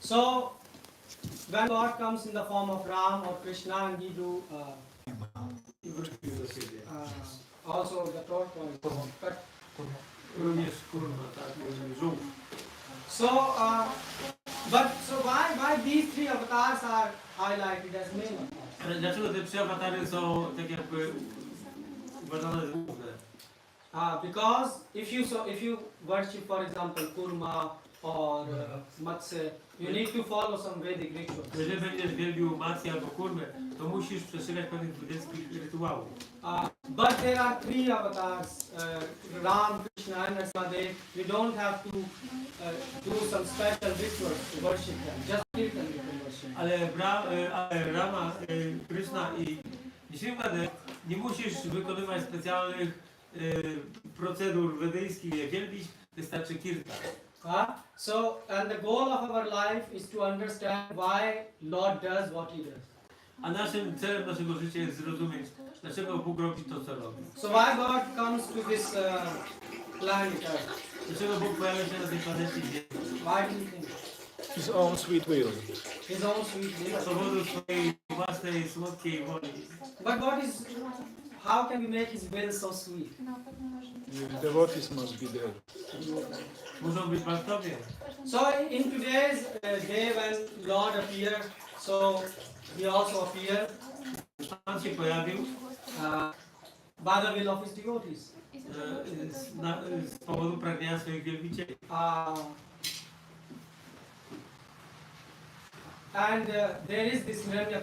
So when God comes in the form of Ram or Krishna and he do also the third point. So so why these three avatars are highlighted as main avatars? Dlaczego te trzy awatary są tak jakby uważane za główne? Because if you worship, for example, Kurma or Matsya, you need to follow some Vedic rituals. Jeżeli będziesz wielbił Matsya albo Kurmę, to musisz przestrzegać pewnych budyjskich rytuałów. But there are three avatars, Ram, Krishna and Nrisimha. You don't have to do some special rituals to worship them. Just kirtan you can worship. Ale Rama, Krishna i Nrisimha nie musisz wykonywać specjalnych procedur wedyjskich, je wielbić, wystarczy kirtan. So, and the goal of our life is to understand why Lord does what He does. A naszym celem naszego życia jest zrozumieć, dlaczego Bóg robi to, co robi. So why God comes to this planet Earth? Dlaczego Bóg pojawia się na tej planecie Ziemi? Why do you think? His own sweet will. His own sweet will. Z powodu swojej własnej słodkiej woli. But what is? How can we make His will so sweet? The devotees must be there. Muszą być wartowie. So in today's day when Lord appeared, so He also appeared Pan się pojawił by the will of His devotees. Z powodu pragnienia swoich wielbicieli. And there is this Nrisimha,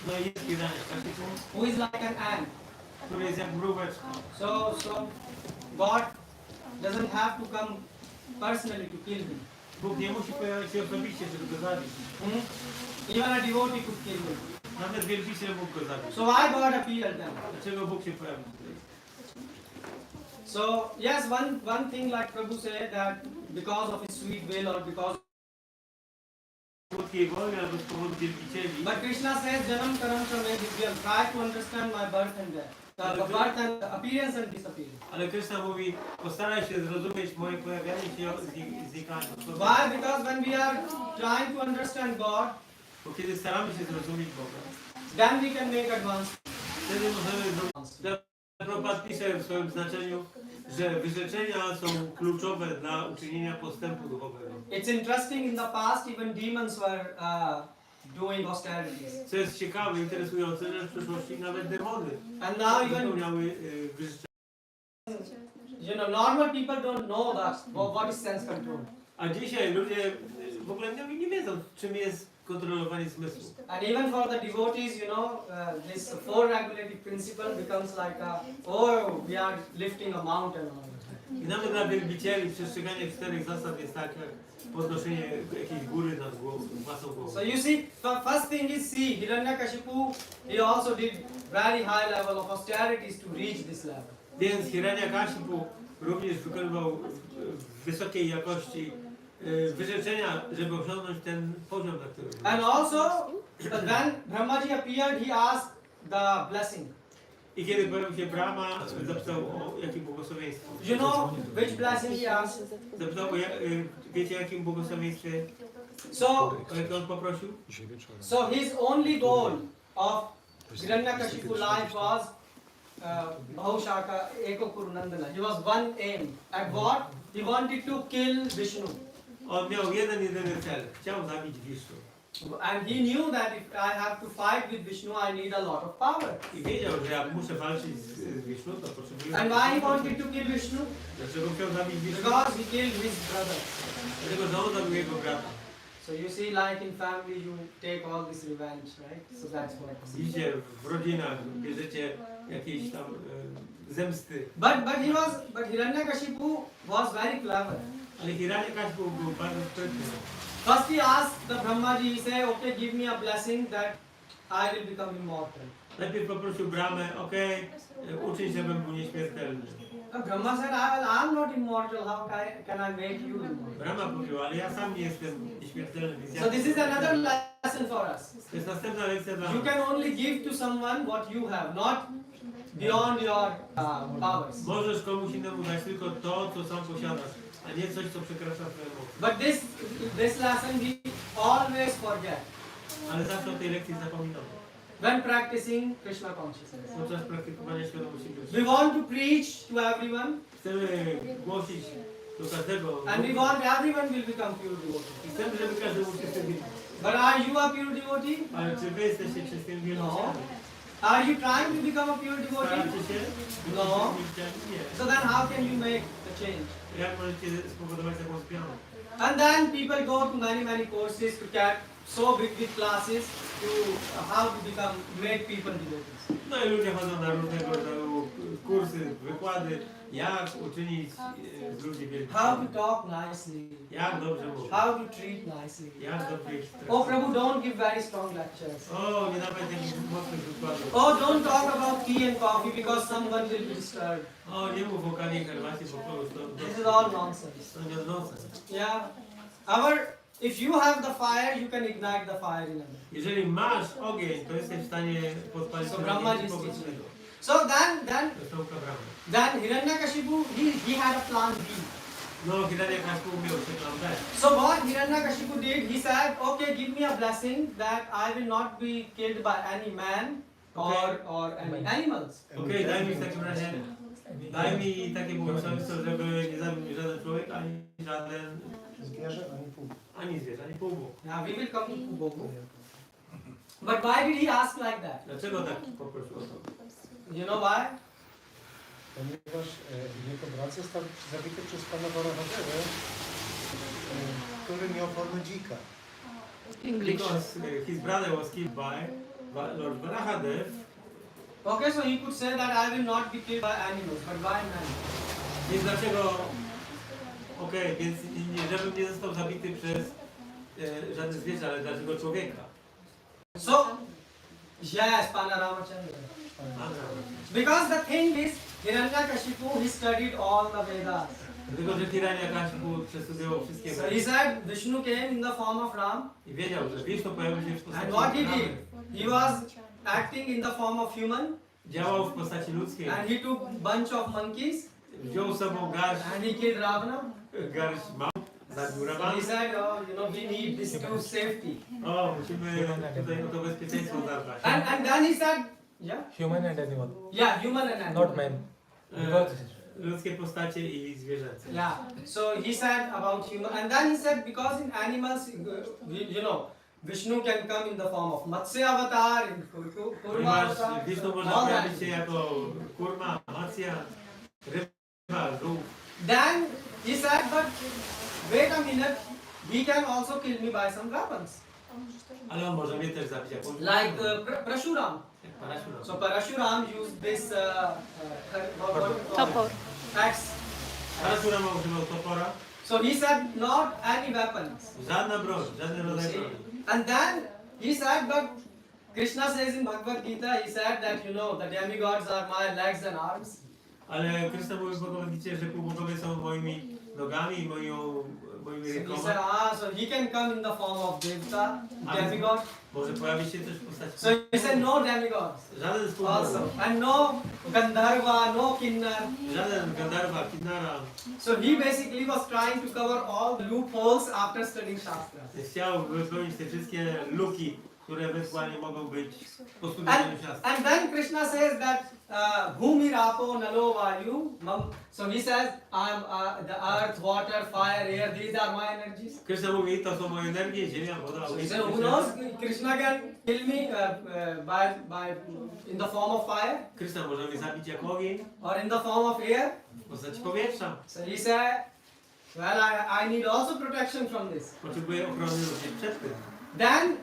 No i jest Hiranyakashipu, who is like an ant. który jest jak mróweczka. So God doesn't have to come personally to kill him. Bóg nie musi pojawić się osobiście, żeby go zabić. Even a devotee could kill him. Nawet wielbiciel mógł go zabić. So why God appeared then? Dlaczego Bóg się pojawił tutaj? So yes, one thing like Prabhu said that because of His sweet will or because. Słodkiej woli albo z powodu wielbicieli. But Krishna says, Janam Karam Kame Divyam. Try to understand my birth and death. The birth and appearance and disappearance. Ale Krishna mówi, postaraj się zrozumieć moje pojawianie się i znikanie. Why? Because when we are trying to understand God, Bo kiedy staramy się zrozumieć Boga, then we can make advance. wtedy możemy zrozumieć. Prabhupada pisze w swoim znaczeniu, że wyrzeczenia są kluczowe dla uczynienia postępu duchowego. It's interesting, in the past even demons were doing austerities. Co jest ciekawe, interesujące, że w przyszłości nawet demony And now even, wypełniały wyrzeczenia. you know, normal people don't know that what is sense control. A dzisiaj ludzie w ogóle nie wiedzą, czym jest kontrolowanie zmysłu. And even for the devotees, you know, this four regulative principle becomes like we are lifting a mountain. I nawet dla wielbicieli przestrzeganie czterech zasad jest tak jak podnoszenie jakiejś góry nad własną głową. So you see, first thing is Hiranyakashipu, he also did very high level of austerities to reach this level. Więc Hiranyakashipu również wykonywał wysokiej jakości wyrzeczenia, żeby osiągnąć ten poziom, na którym. And also, when Brahmaji appeared, he asked the blessing. I kiedy pojawił się Brahma, zapytał o jakim błogosławieństwie. You know which blessing he asked? Zapytał o wiecie jakim błogosławieństwie jakie on poprosił? So his only goal of Hiranyakashipu life was Bahushaka Eko Kurunandana. He was one aim. At what? He wanted to kill Vishnu. On miał jedyny cel. Chciał zabić Wisznu. And he knew that if I have to fight with Vishnu, I need a lot of power. I wiedział, że jak muszę walczyć z Wisznu, to potrzebuję. And why he wanted to kill Vishnu? Dlaczego chciał zabić Wisznu? Because he killed his brother. Dlatego, że on zabił jego brata. So you see, like in family, you take all this revenge, right? So that's what. Widzicie, w rodzinach bierzecie jakieś tam zemsty. But Hiranyakashipu was very clever. Ale Hiranyakashipu był bardzo sprytny. First he asked the Brahmaji, he said, okay, give me a blessing that I will become immortal. Najpierw poprosił Brahmę, uczyń, żebym był nieśmiertelny. Brahma said, I'm not immortal, how can I make you immortal? Brahma powiedział, ale ja sam nie jestem nieśmiertelny, więc So this is another lesson for us. to jest następna lekcja dla You nas. can only give to someone what you have, not beyond your powers. Możesz komuś innemu dać tylko to, co sam posiadasz, a nie coś, co przekracza twoje moce. But this lesson we forget Ale zawsze o tej lekcji zapominamy. when practicing Krishna consciousness. Podczas praktykowania świadomości Krishna. We want to preach to everyone, Chcemy głosić do każdego. and we want everyone will become pure devotee. I chcemy, żeby każdy był czystym wierzącym. But are you a pure devotee? Ale czy wy jesteście czystym wierzącym? Are you trying to become a pure devotee? Staracie się? No. Nie. So then how can you make the change? Jak możecie spowodować taką zmianę? And then people go to many courses to get so big classes to how to become great people devotees. No i ludzie chodzą na różnego rodzaju kursy, wykłady, jak uczynić z ludzi wielkich. How to talk nicely. Jak dobrze mówić. How to treat nicely. Jak dobrze ich Oh traktować. Prabhu, don't give very strong lectures. O, nie dawaj takich mocnych wykładów. Oh, don't talk about tea and coffee because someone will be disturbed. O, nie mów o kawie i herbacie, bo kogoś This is all nonsense. to nie nonsens. Yeah. If you have the fire, you can ignite the fire in others. Jeżeli masz ogień, to jesteś w stanie podpalić So ogień Brahma i is kogoś teaching. innego. So then To jest nauka Brahma. Hiranyakashipu, he had a plan B. No, Hiranyakashipu miał się plan B. So what Hiranyakashipu did, he said, okay, give me a blessing that I will not be killed by any man or any animals. Okej, daj mi w takim razie, daj mi takie błogosławieństwo, żeby nie zabił mnie żaden człowiek, ani żaden, Zwierzę, ani pół. ani zwierzę, ani półbóg. Now we will come to Kuboku. But why did he ask like that? Dlaczego tak poprosił o to? You know why? Ponieważ jego brat został zabity przez pana Warahadewy, który miał formę dzika. Because his brother was killed by Lord Varahadev. Okay, so he could say that I will not be killed by animals, but why man? Więc dlaczego, okej, więc żebym nie został zabity przez żadne zwierzę, ale dlaczego człowieka? So, yes, Pana Ramachandra. Because the thing is, Hiranyakashipu, he studied all the Vedas. Dlatego, że Hiranyakashipu przestudiował wszystkie So he said Vishnu came in the form of Ram, i wiedział, że Wisznu pojawił się w postaci and what he Ramy. did, he was acting in the form of human, Działał w postaci ludzkiej. and he took bunch of monkeys, Wziął z sobą garść and he killed Ravana. małp, zabił So Rawana. he said, oh, you know, we need this to safety. O, musimy tutaj o to bezpieczeństwo zadbać. And then he said, yeah, Human and animal, yeah, human and animal. not man. Ludzkie postacie i zwierzęce. Yeah. So he said about human, and then he said because in animals, you know, Vishnu can come in the form of Matsya avatar, in Kurma Ponieważ avatar, Wisznu może all that. pojawić się jako kurma, macja, ryba, żółw. Then he said, but wait a minute, he can also kill me by some weapons, Ale on może mnie też zabić jako like Prashuram. jak Parashuram. So Parashuram used this Topor. axe. Parashuram używał topora. So he said, not any weapons. Żadna broń, żaden rodzaj broni. And then he said, but Krishna says in Bhagavad Gita, he said that, you know, the demigods are my legs and arms. Ale Krishna mówi w Bhagavad Gita, że półbogowie są moimi nogami i moimi So he said, rękoma. so he can come in the form of Devta, demigod. Może pojawić się też w postaci. So he said, no demigods Żaden z also. półbogów. And no Gandharva, no Kinnar. Żaden Gandharva, Kinnara. So he basically was trying to cover all the loopholes after studying Shastra. Chciał wypełnić te wszystkie luki, które ewentualnie mogą być po studiowaniu siastry. And then Krishna says that Bhumi Rapo Nalo Vayu. So he says, I'm the earth, water, fire, air, these are my energies. Krishna mówi, to są moje energie, ziemia, woda, So he ogień. said, who knows, Krishna can kill me by in the form of fire Krishna może mnie zabić jako ogień, or in the form of air. w postaci powietrza. So he said, well, I need also protection from this. Potrzebuję ochrony również przed tym. Then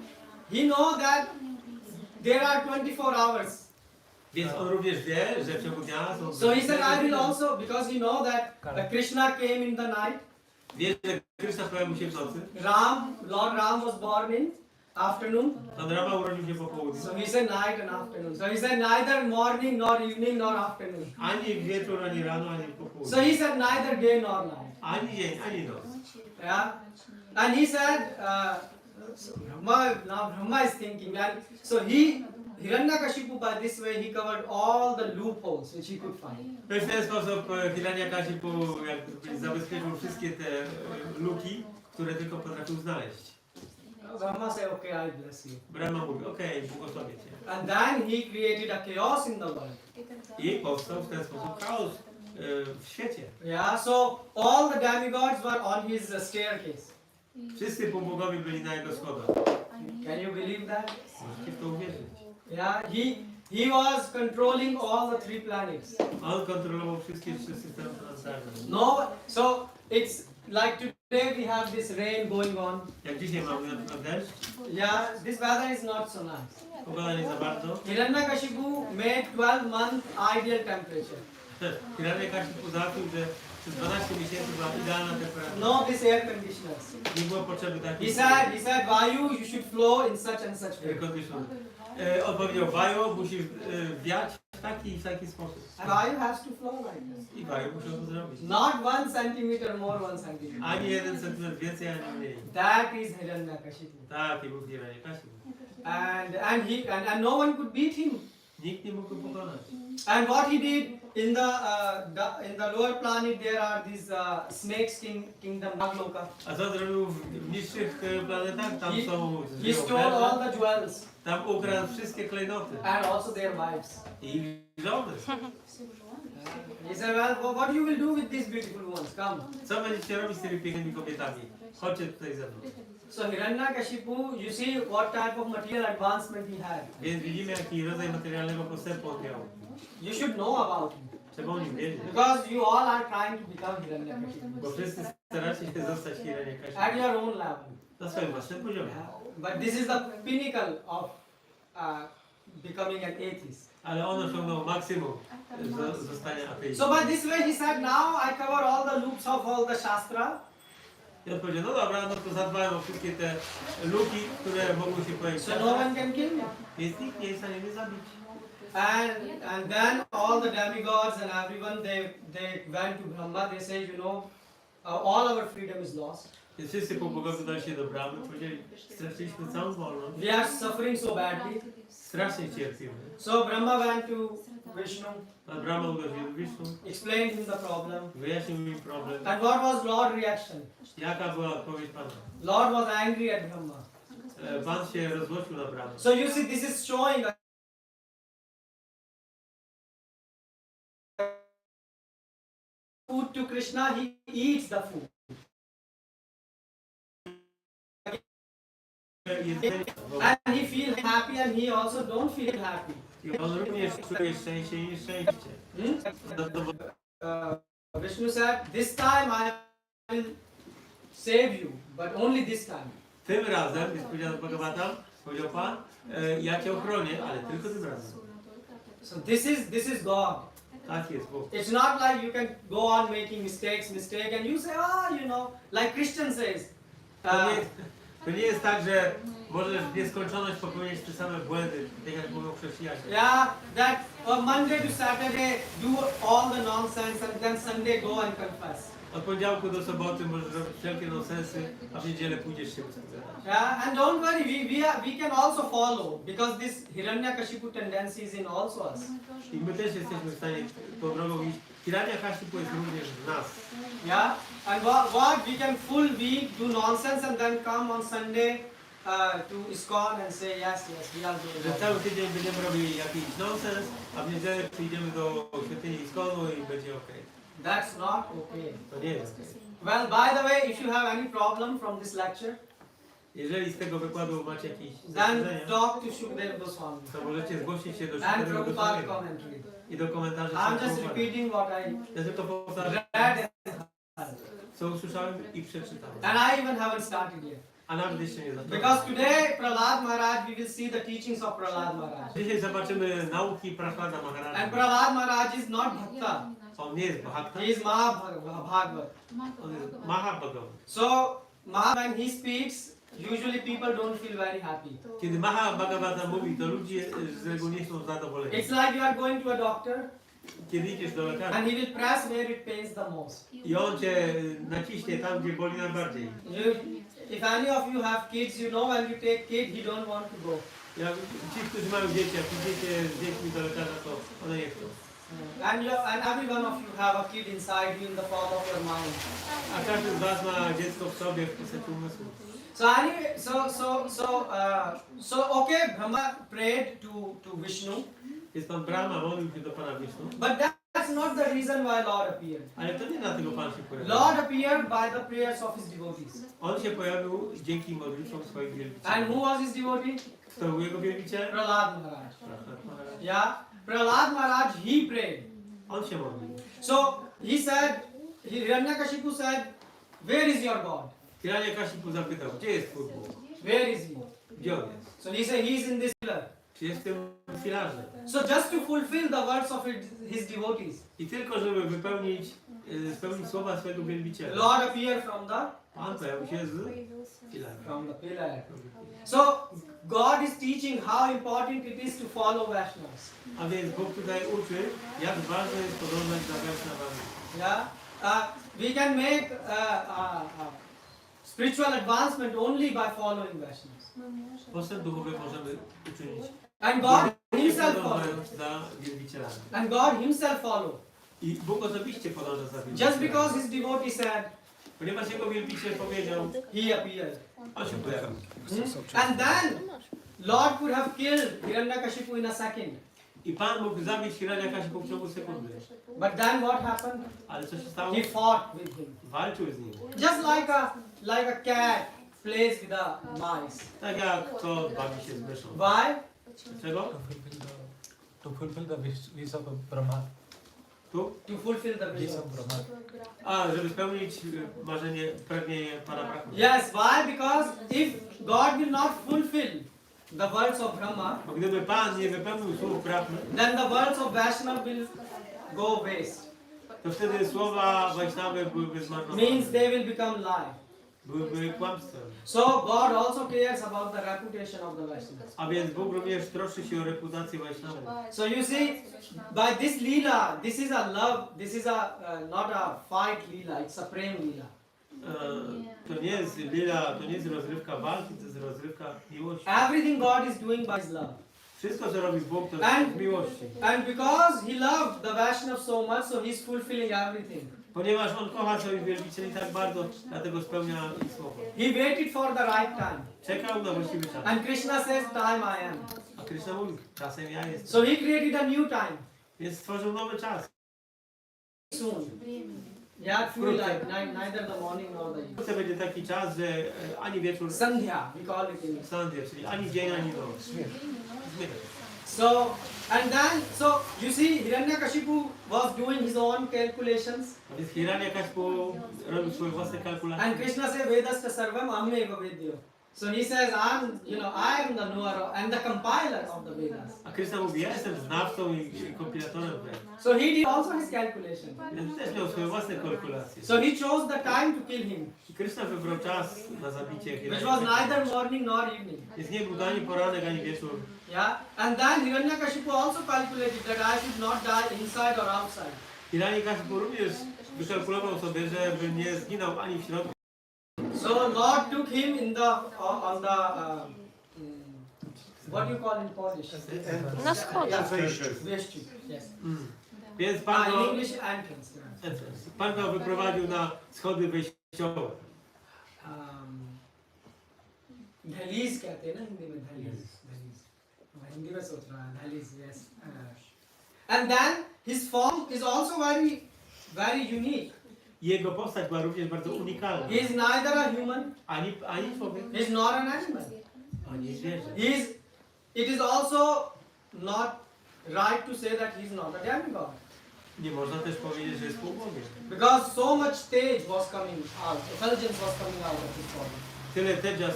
he know that there are 24 hours. Więc on również wie, że w ciągu dnia są... So he said, I will also, because you know that Krishna came in the night. Wie, że Krishna pojawił się w nocy. Lord Ram was born in afternoon. Pan Rama urodził się po południu. So he said night and afternoon. So he said neither morning nor evening nor afternoon. Ani wieczór, ani rano, ani po So południu. he said neither day nor night. Ani dzień, ani noc. Yeah. And he said, Brahma is thinking, and so Hiranyakashipu by this way he covered all the loopholes which he could find. W ten sposób Hiranyakashipu zabezpieczył wszystkie te luki, które tylko potrafił znaleźć. Brahma said, okay, I bless you. Brahma mówi, okej, błogosławię cię. And then he created a chaos in the world. I powstał w ten sposób chaos w świecie. Yeah, so all the demigods were on his staircase. Wszyscy półbogowie byli na jego schodach. Can you believe that? Możecie w to uwierzyć. Yeah, he was controlling all the three planets. On kontrolował wszystkie trzy systemy planetarne. No, so it's like today we have this rain going on. Jak dzisiaj mamy na przykład deszcz, Yeah, this weather is not so nice. pogoda nie za bardzo. Hiranyakashipu made 12-month ideal temperature. Hiranyakashipu załatwił, że przez 12 miesięcy była idealna temperatura. No, this air conditioners. Nie było potrzeby takiej He said, Vayu, you should flow in such and such way. air conditioner. On powiedział, Vajo, musisz wiać w taki i w taki sposób. And Vayu has to flow like this. I Vajo musiał to zrobić. Not 1 centimeter more, 1 centimeter. Ani 1 centymetr więcej, ani mniej. That is Hiranyakashipu. Taki był Hiranyakashipu. And no one could beat him. Nikt nie mógł go pokonać. And what he did in the lower planet, there are these snakes kingdom Nagloka. A co zrobił w niższych planetach? Tam są He stole all the jewels tam ukradł wszystkie klejnoty. and also their wives. I żony. He said, well, what you will do with these beautiful ones? Come. Co będziecie robić z tymi pięknymi kobietami? Chodźcie tutaj ze mną. So Hiranyakashipu, you see what type of material advancement he had. Więc widzimy, jaki rodzaj materialnego postępu on miał. You should know about him. Trzeba o nim wiedzieć. Because you all are trying to become Hiranyakashipu. Bo wszyscy staracie się zostać Hiranyakashipu. At your own level. Na swoim własnym poziomie. But this is the pinnacle of becoming an atheist. Ale on osiągnął maksimum zostania ateistą. So by this way he said, now I cover all the loops of all the Shastra. I on powiedział, no dobra, no to zadbałem o wszystkie te luki, które mogą się pojawić. So no one can kill me. Więc nikt nie jest w stanie mnie zabić. And then all the demigods and everyone they went to Brahma. They said, you know, all our freedom is lost. Więc wszyscy półbogowie udali się do Brahmy, powiedzieli, straciliśmy całą wolność. We are suffering so badly. Strasznie cierpimy. So Brahma went to Vishnu, A Brahma udał się do Wisznu, explained him the problem. wyjaśnił im problem. And what was Lord's reaction? Jaka była odpowiedź Pana? Lord was angry at Brahma. Pan się rozłożył na Brahmę. So you see, this is showing food to Krishna. He eats the food. And he feels happy and he also don't feel happy. I on również czuje szczęście i nieszczęście. Vishnu said, this time I will save you, but only this time. Tym razem, jest powiedziane w Bhagavatam, powiedział Pan, ja Cię ochronię, ale tylko tym razem. So this is God. Tak jest, Bóg. It's not like you can go on making mistake, and you say, you know, like Christian says. To nie jest tak, że możesz w nieskończoność popełniać te same błędy, tak jak mówią chrześcijanie. Yeah, that Monday to Saturday do all the nonsense and then Sunday go and confess. Od poniedziałku do soboty możesz robić wszelkie nonsensy, a w niedzielę pójdziesz się uspowiadać. Yeah, and don't worry, we can also follow because this Hiranyakashipu tendency is in also us. I my też jesteśmy w stanie tą drogą iść. Hiranyakashipu jest również w nas. Yeah, and what we can full week do nonsense and then come on Sunday to ISKCON and say yes, we are doing Że it. cały tydzień będziemy robili jakiś nonsens, a w niedzielę przyjdziemy do świątyni ISKCONu i będzie ok. That's not okay. To nie jest ok. Well, by the way, if you have any problem from this lecture, Jeżeli z tego wykładu macie jakieś then zastrzeżenia, talk to Shukdev Goswami to możecie zgłosić się do and Shukadeva Prabhupada Goswamiego commentary. i do komentarzy I'm just Prabhupada. repeating what I Ja tylko powtarzam, read co usłyszałem i przeczytałem. and I even haven't started yet. A nawet jeszcze nie zacząłem. Because today, Prahlad Maharaj, we will see the teachings of Prahlad Maharaj. Dzisiaj zobaczymy nauki Prahlada And Maharaja. Prahlad Maharaj is not Bhakta, On nie jest Bhakta, he is Mahabhagavad. on jest Mahabhagavat. So, when he speaks, usually people don't feel very happy. Kiedy Mahabhagavata mówi, to ludzie z reguły nie są zadowoleni. It's like you are going to a doctor Kiedy idziesz do lekarza and he will press where it pains the most. i on cię naciśnie tam, gdzie boli najbardziej. If any of you have kids, you know when you take kid, he don't want to go. Jak ci, którzy mają dzieci, jak idziecie z dziećmi do lekarza, to one nie chcą. And every one of you have a kid inside you in the form of your mind. A każdy z was ma dziecko w sobie w postaci umysłu. So anyway, so okay, Brahma prayed to Vishnu, Jest pan Brahma, modlił się do Pana Wisznu. but that's not the reason why Lord appeared. Ale to nie dlatego Pan się pojawił. Lord appeared by the prayers of his devotees. On się pojawił dzięki modlitwom swoich And wielbicieli. who was his devotee? Kto był jego wielbicielem? Prahlad Maharaj. Yeah, Prahlad Maharaj, he prayed. On się modlił. So he said, Hiranyakashipu said, where is your God? Hiranyakashipu zapytał, gdzie jest Twój Bóg? Where is he? Gdzie on jest? So he said, he is in this pillar. Czy jest w tym filarze? So just to fulfill the words of his devotees, I tylko żeby spełnić słowa swojego wielbiciela. Lord appeared from the Pan pojawił się z filarem. pillar. So God is teaching how important it is to follow Vaishnavas. A więc Bóg tutaj uczy, jak ważne jest podążać za Vaishnavami. Yeah, we can make spiritual advancement only by following Vaishnavas. Postęp duchowy możemy uczynić And God Himself followed. podążając za wielbicielami. And God Himself followed. I Bóg osobiście podąża za Just wielbicielami. because His devotee said, Ponieważ jego wielbiciel powiedział, He appeared. on się pojawił. And then Lord could have killed Hiranyakashipu in a second. I Pan mógł zabić Hiranyakashipu w ciągu sekundy. But then what happened? Ale co się stało? He fought with him. Walczył z nim. Just like a cat plays with the mice. Tak jak kto bawi się z myszą. Why? Dlaczego? To fulfill the wish of Brahma. Tu? To fulfill the Wish vision. of Brahma. A, żeby spełnić marzenie, pragnienie Pana Brahma. Yes, why? Because if God will not fulfill the words of Brahma, Bo gdyby Pan nie wypełnił słów Brahmy, then the words of Vaishnava will go waste. to wtedy słowa Wajsznawy byłyby Means zmarnowane. they will become lie. Byłyby kłamstwem. So God also cares about the reputation of the Vaishnavas. A więc Bóg również troszczy się o reputację Wajsznawów. So you see, by this lila, this is a love, this is a not a fight lila, it's a prem lila. To nie jest lila, to nie jest rozrywka walki, to jest rozrywka miłości. Everything God is doing by His love. Wszystko, co robi Bóg, to And- jest z miłości. And because He loved the Vaishnavas so much, so He's fulfilling everything. Ponieważ On kocha swoich wielbicieli tak bardzo, dlatego spełnia ich słowa. He waited for the right time. Czekał na właściwy czas. And Krishna says, time I am. A Krishna mówi, czasem ja jestem. So He created a new time. Więc stworzył nowy czas. Soon. Yeah, full light, neither the morning nor the evening. Wkrótce będzie taki czas, że ani wieczór, Sandhya, we call it in. Sandhya, czyli ani dzień, ani noc. Zmienia. So, and then, so you see, Hiranyakashipu was doing his own calculations. A więc Hiranyakashipu robił swoje własne kalkulacje. And Krishna says, Vedasta sarvam ahmeva vedyo. So he says, I am the knower and the compiler of the Vedas. A Krishna mówi, ja jestem znawcą i kompilatorem Ved. So he did also his calculation. Więc też miał swoje własne kalkulacje. So he chose the time to kill him, I Krishna wybrał czas na zabicie which was Hiranyakashipu. neither morning nor evening. Więc nie był ani poranek, ani wieczór. Yeah, and then Hiranyakashipu also calculated that I should not die inside or outside. Hiranyakashipu również wykalkulował sobie, żeby nie zginął ani w środku. So Lord took him in the on the what do you call in Polish? Na schodach. Wejściu. Yes. Więc Pan In go, English entrance. Yeah. Pan go wyprowadził na schody wejściowe. दहलीज कहते हैं ना हिंदी में दहलीज दहलीज हिंदी में सोच रहा है दहलीज yes and then his form is also very unique. Jego postać była również bardzo unikalna. He is neither a human, Ani człowiek, he is not an animal. ani zwierzę. It is also not right to say that he is not a demigod, Nie można też powiedzieć, że jest półbogiem. because so much stage was coming out, effulgence was coming out of his body. Tyle tedzias,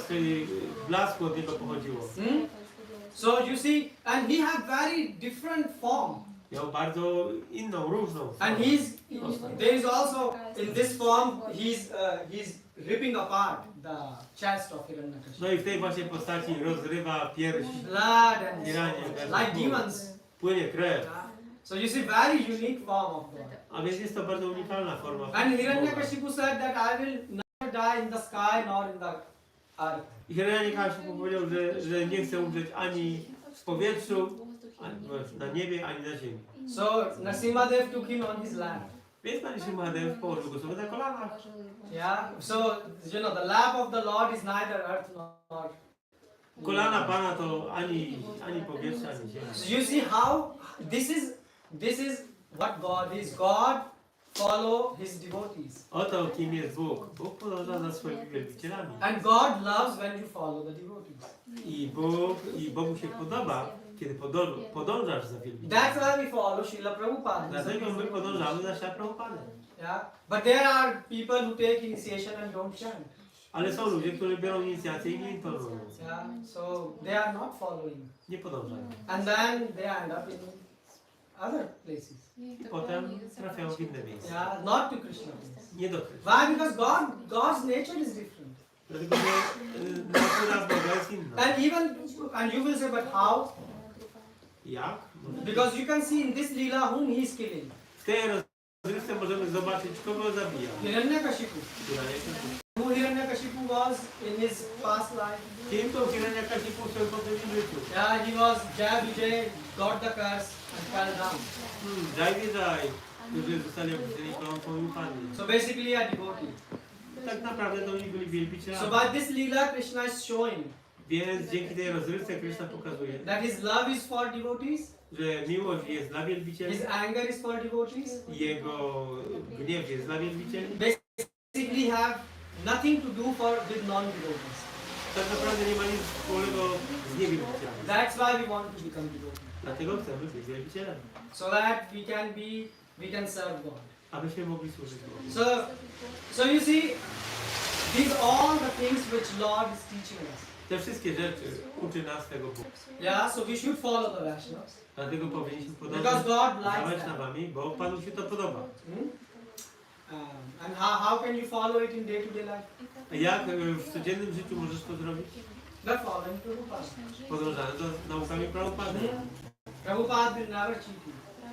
blasku od niego pochodziło. So you see, and he had very different form. Miał bardzo inną, różną And formę. there is also in this form he's ripping apart the chest of Hiranyakashipu. No i w tej właśnie postaci rozrywa pierś, Blood and Hiranie, like demons. płynie krew. So you see, very unique form of God. A więc jest to bardzo unikalna forma. And Boga. Hiranyakashipu said that I will never die in the sky nor in the earth. I Hiranyakashipu powiedział, że nie chce umrzeć ani w powietrzu, ani na niebie, ani na ziemi. So Nrisimha took him on his land. Więc Pan Nrisimha położył go sobie na kolanach. Yeah. So the lap of the Lord is neither earth nor. Kolana Pana to ani powietrze, ani ziemia. So you see how this is what God is. God follow His devotees. Oto kim jest Bóg. Bóg podąża za swoimi wielbicielami. And God loves when you follow the devotees. I Bogu się podoba, kiedy podążasz za That's wielbicielami. why we follow Srila Prabhupada. Dlatego my podążamy za Śla Prabhupadę. Yeah. But there are people who take initiation and don't chant. Ale są ludzie, którzy biorą inicjację i nie intonują. Yeah. So they are not following. Nie podążają. And then they end up in other places. I potem trafiają w inne miejsca. Yeah. Not to Krishna place. Nie do Krishna. Why? Because God's nature is different. Dlatego, że natura Boga jest inna. And you will say, but how? Jak? Because you can see in this lila whom he is killing. W tej rozrywce możemy zobaczyć, kogo zabija. Hiranyakashipu. Hiranyakashipu. Who Hiranyakashipu was in his past life? Kim to Hiranyakashipu w swoim poprzednim życiu? Yeah, he was Jai Vijay, got the curse and fell down. Jai Vijay, którzy zostali opuszczeni klątwą i upadli. So basically a devotee. Tak naprawdę to oni byli wielbicielami. So by this lila Krishna is showing Więc dzięki tej rozrywce Krishna pokazuje, that his love is for devotees, że miłość jest dla wielbicieli, his anger is for devotees. jego gniew jest dla wielbicieli. Basically have nothing to do with non-devotees. Tak naprawdę nie ma nic wspólnego z niewielbicielami. That's why we want to become devotees. Dlatego chcemy być wielbicielami, So that we can serve God. abyśmy mogli służyć Bogu. So you see, these all the things which Lord is teaching us. Te wszystkie rzeczy uczy nas tego Bóg. Yeah, so we should follow the Vaishnavas. Dlatego powinniśmy Because podążać God za likes that. Vaishnavami, bo Panu się to podoba. And how can you follow it in day-to-day life? A jak w codziennym życiu możesz to zrobić? By following Prabhupada. Podążając za naukami Prabhupady. Prabhupada will never cheat you.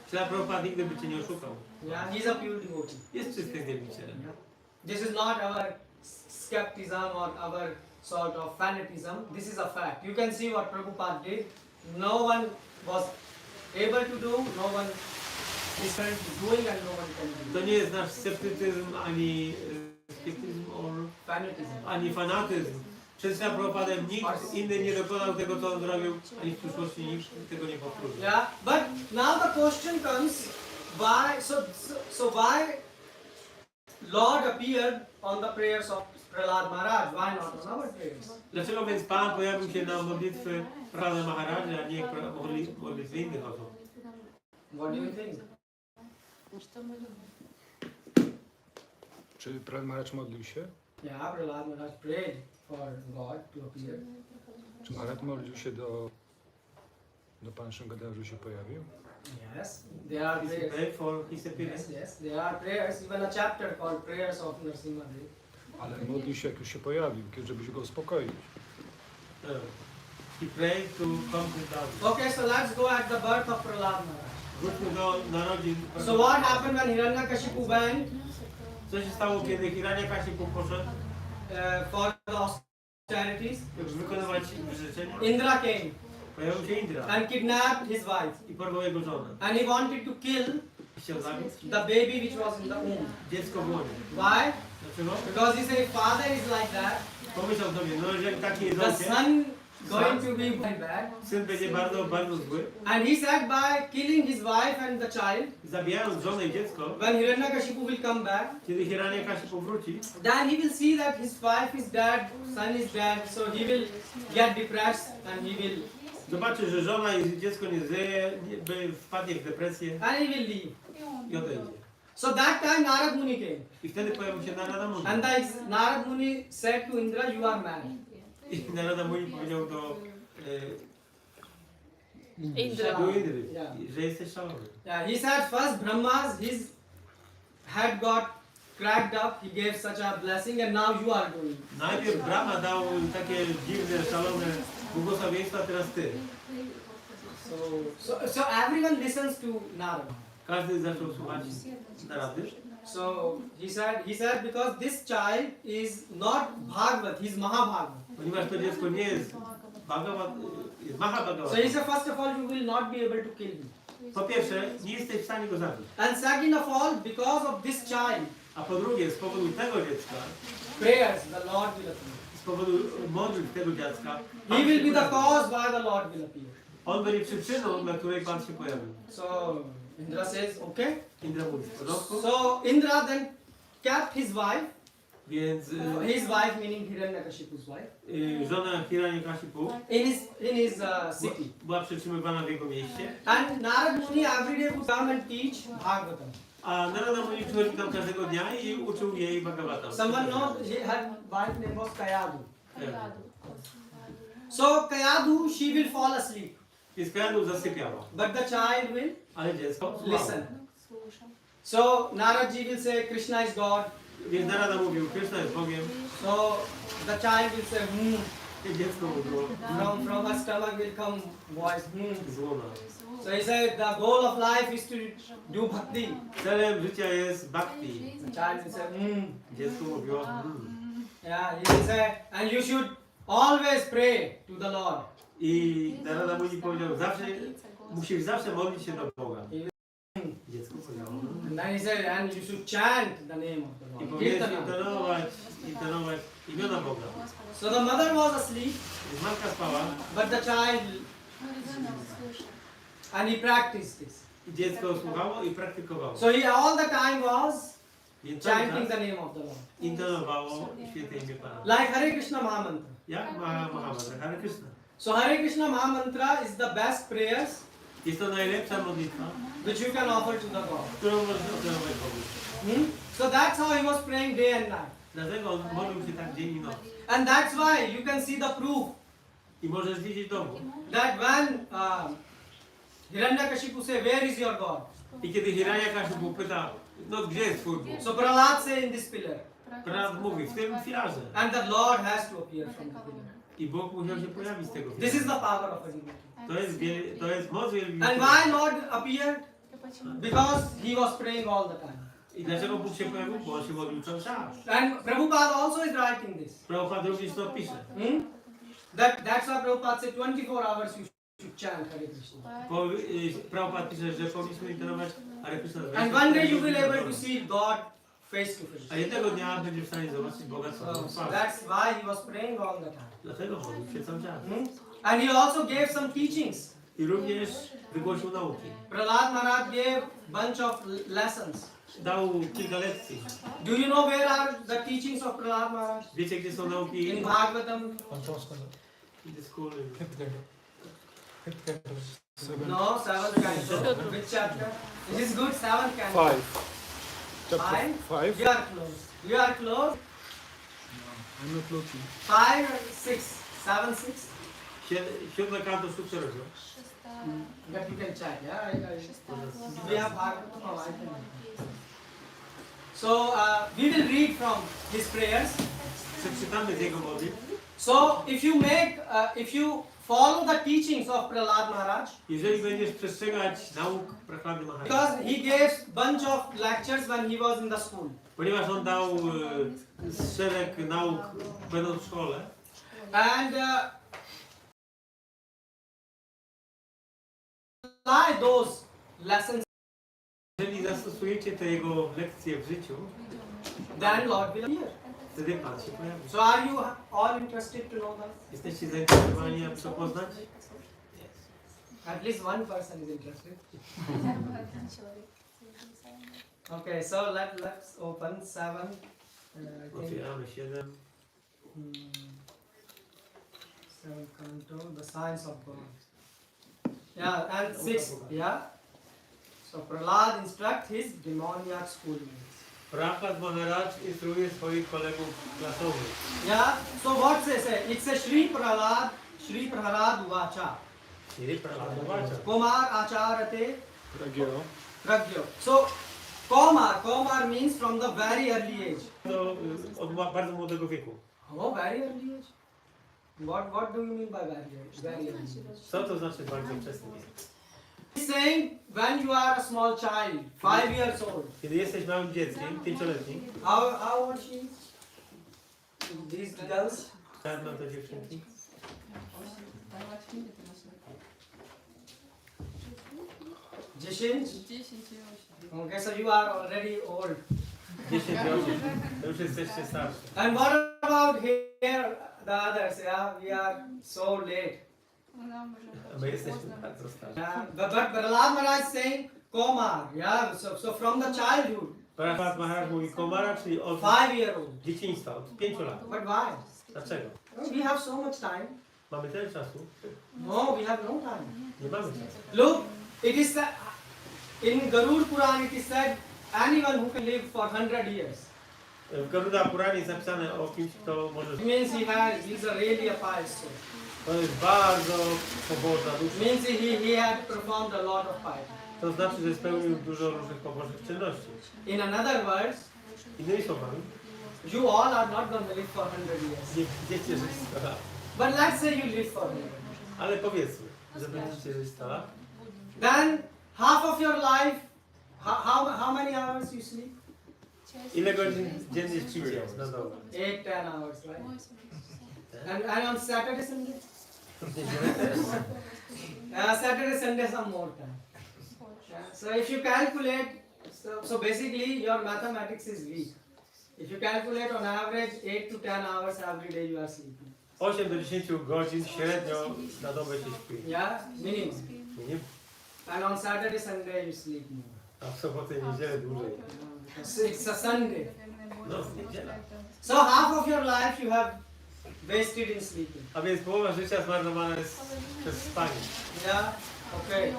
Śla Prabhupada nigdy by Cię nie oszukał. Yeah, he's a pure devotee. Jest czystym wielbicielem. This is not our skepticism or our sort of fanatism. This is a fact. You can see what Prabhupada did. No one was able to do, no one is currently doing, and no one can do. To nie jest nasz sceptycyzm, ani skeptycyzm, ani fanatyzm. Przed Śla Prabhupadem nikt inny nie dokonał tego, co on zrobił, ani w przyszłości nikt tego nie powtórzy. Yeah, but now the question comes, why? So why Lord appeared on the prayers of Prahlad Maharaj? Why not on our prayers? Dlaczego więc Pan pojawił się na modlitwy Prahlada Maharaja, a nie modlitwy innych osób? What do you think? Czy Prahlad Maharaj modlił się? Yeah, Prahlad Maharaj prayed for God to appear. Czy Maharaj modlił się do Pana Shangadeva, że się pojawił? Yes, there are prayers. Pray for his appearance. Yes, there are prayers. Even a chapter called Prayers of Nrisimha. Ale modlił się, jak już się pojawił, żeby go uspokoić. He prayed to come to down. Okay, so let's go at the birth of Prahlad Maharaj. Wróćmy do narodzin. So what happened when Hiranyakashipu went Co się stało, kiedy Hiranyakashipu poszedł, for the austerities? żeby wykonywać wyrzeczenia? Indra came Pojawił się Indra and kidnapped his wife. i porwał jego żonę. And he wanted to kill Chciał zabić the baby which was in the womb. dziecko w łonie. Why? Dlaczego? Because he said, father is like that. Pomyślał sobie, no że taki jest The ojciec, son going to be bad. syn będzie bardzo, bardzo zły. And he said by killing his wife and the child, Zabijając żonę i dziecko, when Hiranyakashipu will come back, kiedy Hiranyakashipu powróci, then he will see that his wife is dead, son is dead, so he will get depressed and he will zobaczy, że żona i dziecko nie żyje, wpadnie w depresję and he will leave. i odejdzie. So that time Narad Muni came. I wtedy pojawił się Narada Muni. And Narad Muni said to Indra, you are mad. I Narada Muni powiedział do Indra. Indry, Yeah. że jesteś szalony. Yeah, he said first his head got cracked up, he gave such a blessing and now you are doing. Najpierw Brahma dał takie dziwne, szalone błogosławieństwa, teraz ty. So everyone listens to Narada. Każdy zaczął słuchać Narady. So he said because this child is not Bhagavad, he's Mahabhagavad. Ponieważ to dziecko nie jest Bhagavad, jest Mahabhagavad. So he said first of all you will not be able to kill him. Po pierwsze, nie jesteś w stanie go zabić. And second of all, because of this child, A po drugie, z powodu tego dziecka, prayers, the Lord will appear. z powodu modlitw tego dziecka, He will be the cause why the Lord will appear. on będzie przyczyną, dla której Pan się pojawił. So Indra says, okay. Indra mówi w porządku, So Indra then kept his wife, więc his wife meaning Hiranyakashipu's wife, żona Hiranyakashipu in his city. była przytrzymywana w jego mieście, And Narad Muni every day would come and teach Bhagavatam. a Narada Muni przychodził tam każdego dnia i uczył jej Bhagavatam. Someone knows her wife name was Kayadu. Tak. So Kayadu, she will fall asleep, Więc Kayadu zasypiała, but the child will ale dziecko słuchało. listen. So Naradji will say Krishna is God. Więc Narada mówił, Krishna jest Bogiem, So the child will say i dziecko mówiło From her stomach will come voice z łona. So he said the goal of life is to do bhakti. Celem życia jest bhakti. The child will say Dziecko mówiło Yeah, he will say and you should always pray to the Lord. I Narada Muni powiedział, musisz zawsze modlić się do Boga. Dziecko powiedziało. And then he said and you should chant the name of the I Lord. powinieneś Kirtana. intonować imiona Boga. So the mother was asleep, Więc matka spała but the child and he practiced this. i dziecko słuchało i praktykowało. So he all the time was Więc cały chanting czas the name of the Lord. intonowało święte imię Pana. Like Hare Krishna Mahamantra. Jak Mahamudra, Hare Krishna. So Hare Krishna Mahamantra is the best prayers Jest to najlepsza modlitwa, which you can offer to the God. którą możesz ofiarować Bogu. So that's how he was praying day and night. Dlatego on modlił się tak dzień i noc. And that's why you can see the proof I możesz widzieć dowód. that when Hiranyakashipu say, where is your God? I kiedy Hiranyakashipu pyta, no gdzie jest twój Bóg? So Prahlad say in this pillar. Prahlad mówi, w tym filarze. And the Lord has to appear from the pillar. I Bóg musiał się pojawić z tego This filarza. is the power of a devotee. To jest moc wielbienia. And why Lord appeared? Because he was praying all the time. I dlaczego Bóg się pojawił? Bo on się modlił cały czas. And Prabhupada also is writing this. Prabhupada również to pisze. That's why Prabhupada said 24 hours you should chant Hare Krishna. Prabhupada pisze, że powinniśmy intonować Hare Krishna. And one day you will be able to see God face to A face. jednego dnia będzie w stanie zobaczyć Boga twarzą w So twarz. that's why he was praying all the time. Dlatego modlił się cały czas. And he also gave some teachings. I również wygłosił nauki. Prahlad Maharaj gave bunch of lessons. Dał kilka lekcji. Do you know where are the teachings of Prahlad Maharaj? Wiecie, gdzie są nauki? In Bhagavatam? In the school. No, 7th canto. Which chapter? It is good, 7th canto. 5. Chapter Five? 5. You are close. You are close. I'm not looking. 5, 6, 7, 6. Siódme kanto, szósty rozdział. But you can check, yeah? We have Bhagavatam. Oh, I can. So, we will read from his prayers. Przeczytamy z jego modlitw. So, if you follow the teachings of Prahlad Maharaj, Jeżeli będziesz przestrzegać nauk Prahlady Maharaja, because he gave bunch of lectures when he was in the school. ponieważ on dał szereg nauk będąc w szkole, And apply those lessons, jeżeli zastosujecie te jego lekcje w życiu, then Lord will appear. wtedy Pan się pojawi. So are you all interested to know that? Jesteście zainteresowani, aby to poznać? At least one person is interested. Okay, so let's open 7. I think Otwieramy 7. 7 canto, the science of God. Yeah, and 6. Yeah. So Prahlad instruct his demoniac schoolmates. Prahlad Maharaj instruuje swoich kolegów klasowych. Yeah. So what they say? It's a Shri Prahlad Vacha. Czyli Prahlad Vacha. Komar acharate Pragyo. pragyo. So Komar means from the very early age. To od bardzo młodego wieku. Oh, very early age. What do you mean by very early age? Co to znaczy bardzo wczesny wiek? He's saying when you are a small child, 5 years old. Kiedy jesteś małym dzieckiem, 5-letnim, How old she is? These girls? czarno to dziewczynki, 10? 10 i 8. Okay, so you are already old. 10 i 8. To już jesteście starsi. And what about here, the others? Yeah, we are so late. A my jesteśmy bardzo starsi. Yeah, but Prahlad Maharaj is saying Komar. Yeah, so from the childhood, Prahlad Maharaj mówi komara, czyli od 5-year-old. dzieciństwa, od 5 lat. But why? Dlaczego? We have so much time. Mamy tyle czasu? No, we have no time. Nie mamy czasu. Look, it is in Garud Puran it is said anyone who can live for 100 years. W Garuda Puranie jest napisane o kimś, kto może... It means he's a really a pious soul. To jest bardzo pobożna It dusza. means he had performed a lot of piety. To znaczy, że spełnił dużo różnych pobożnych czynności. In another words, Innymi słowami, you all are not going to live for 100 years. nie będziecie żyć 100 lat. But let's say you live for 100 years. Ale powiedzmy, że będziecie żyć 100 lat. Then half of your life, how many hours you sleep? Ile godzin dziennie śpicie na dobę? 8-10 hours, right? And on Saturday, Sunday? Saturday, Sunday, some more time. Yeah. So if you calculate, so basically your mathematics is weak. If you calculate on average 8 to 10 hours every day you are sleeping. 8 do 10 godzin średnio na dobę się śpi. Yeah, minimum. Nie? And on Saturday, Sunday you sleep more. A w sobotę i niedzielę dłużej. So it's a Sunday. No, niedziela. So half of your life you have wasted in sleeping. A więc połowa życia zmarnowana jest przez spanie. Yeah, okay.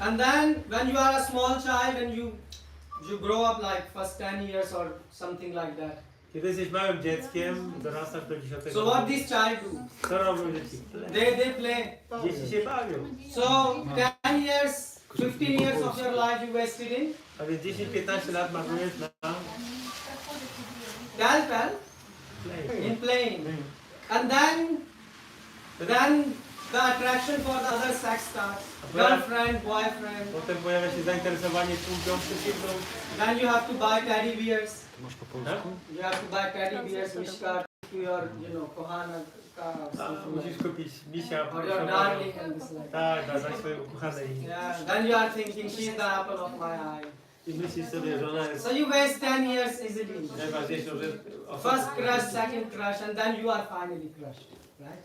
And then when you are a small child and you grow up like first 10 years or something like that. Kiedy jesteś małym dzieckiem, dorastasz do 10 So what this child do? Co robią dzieci? They play. Dzieci się bawią. So 10 years, 15 years of your life you wasted in A więc 10-15 lat marnujesz na play. In playing. And then the attraction for the other sex starts. Girlfriend, boyfriend. Potem pojawia się zainteresowanie płcią przeciwną. Then you have to buy teddy bears. To masz po Tak? polsku? You have to buy teddy bears which got to your, kohana or A, something musisz like kupić misia or your darling and this like. Tak, dla swojej ukochanej. Yeah. Then you are thinking she's the apple of my eye. I myślisz sobie, że ona jest So you waste 10 years easily. najważniejszą rzecz. First crush, second crush, and then you are finally crushed, right?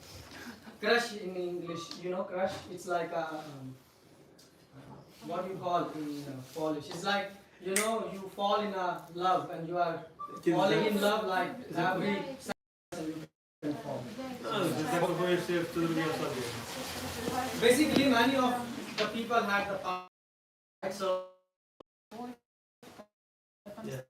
Crush in English, crush. It's like a what do you call in Polish? It's like you fall in a love, and you are falling in love like every second you can fall. No, że zachowujesz się w drugiej osobie. Basically, many of the people had the power. So Yeah.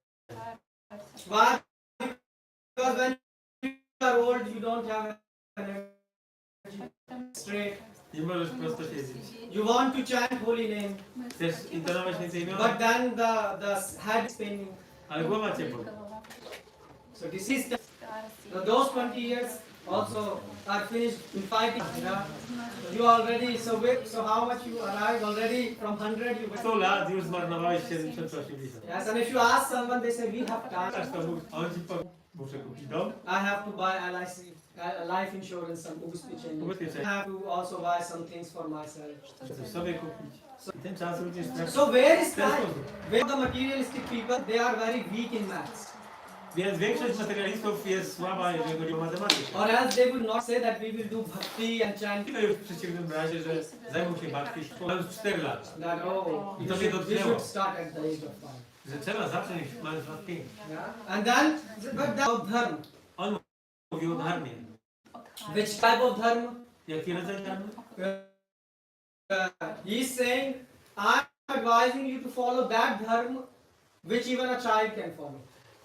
why? Because when you are old, you don't have energy straight. Nie możesz prosto siedzieć. You want to chant holy name, Chcesz intonować więcej but imion, then the head is spinning. ale głowa cię boli. So this is those 20 years also are finished in 5 years. Yeah? You already so how much you arrived already from 100 you 100 lat już zmarnowałeś 70-80. yes, and if you ask someone they say we have time. Aż to mówi, a on ci powie, muszę kupić dom, I have to buy LIC, life insurance, some ubezpieczenie. ubezpieczenie, I have to also buy some things for myself. chcesz sobie kupić. I ten czas również So where is w ten time? sposób. Where the materialistic people they are very weak in maths. Więc większość materialistów jest słaba, jeżeli chodzi o matematykę. Or else they would not say that we will do bhakti and chant. I to już w przeciwnym razie, że zajmą się bhakti, mając 4 lata. That I we to mnie should dotknęło, start at the age of 5. że trzeba zacząć mając lat 5. Yeah? And then, but that dharma. On mówił o dharmie. Which type of dharma? Jaki rodzaj dharmy? He is saying, I am advising you to follow that dharma which even a child can follow.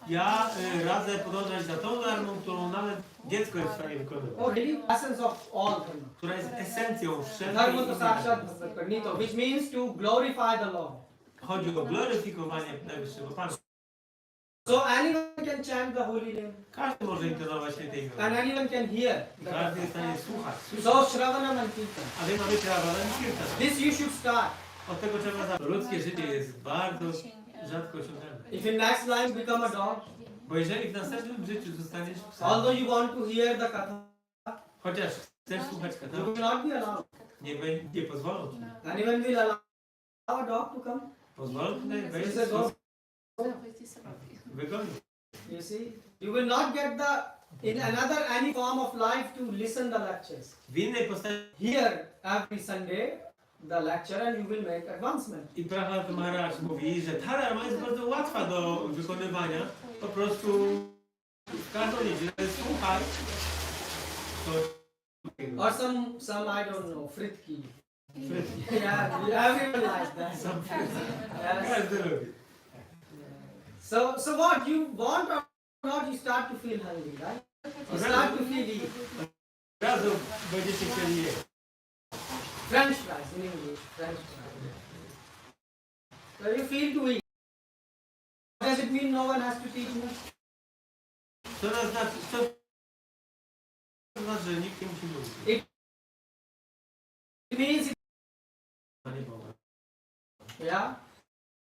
Ja radzę podążać za tą dharmą, którą nawet dziecko jest w stanie wykonywać. Oh, really? Essence of all dharma. Która jest esencją wszelkiej Dharma to innej sakshat dharmy. bhakti, which means to glorify the Lord. Chodzi o gloryfikowanie Najwyższego Pana. So anyone can chant the holy name, Każdy może intonować świętej and imię. anyone can hear. Każdy jest w stanie słuchać. So Shravanam and Kirtan. A więc mamy prawa na kirtan. This you should start. Od tego trzeba zacząć. Ludzkie życie jest bardzo rzadko osiągalne. If in next life become a dog, Bo jeżeli w następnym życiu zostaniesz psem, although you want to hear the katha, chociaż chcesz słuchać you katana, will not be allowed. nie pozwolą ci. Anyone will allow a dog to come? Pozwól tutaj wejść Is a dog? wygonić. You see, you will not get in another any form of life to listen the lectures. W innej postaci Here every Sunday the lecture and you will make advancement. i Prahlad Maharaj mówi, że ta dharma jest bardzo łatwa do wykonywania. Po prostu w każdą niedzielę słuchaj. Or some I don't know, fritki. Yeah, everyone likes that. Yes. Każdy lubi. So what you want or not, you start to feel hungry, right? You start to feel eat. Od razu będziecie chcieli jeść. French fries in English, French fries. So you feel to eat. Does it mean no one has to teach me? Co to znaczy, że nikt nie musi mówić? It means, Panie Bogu. yeah.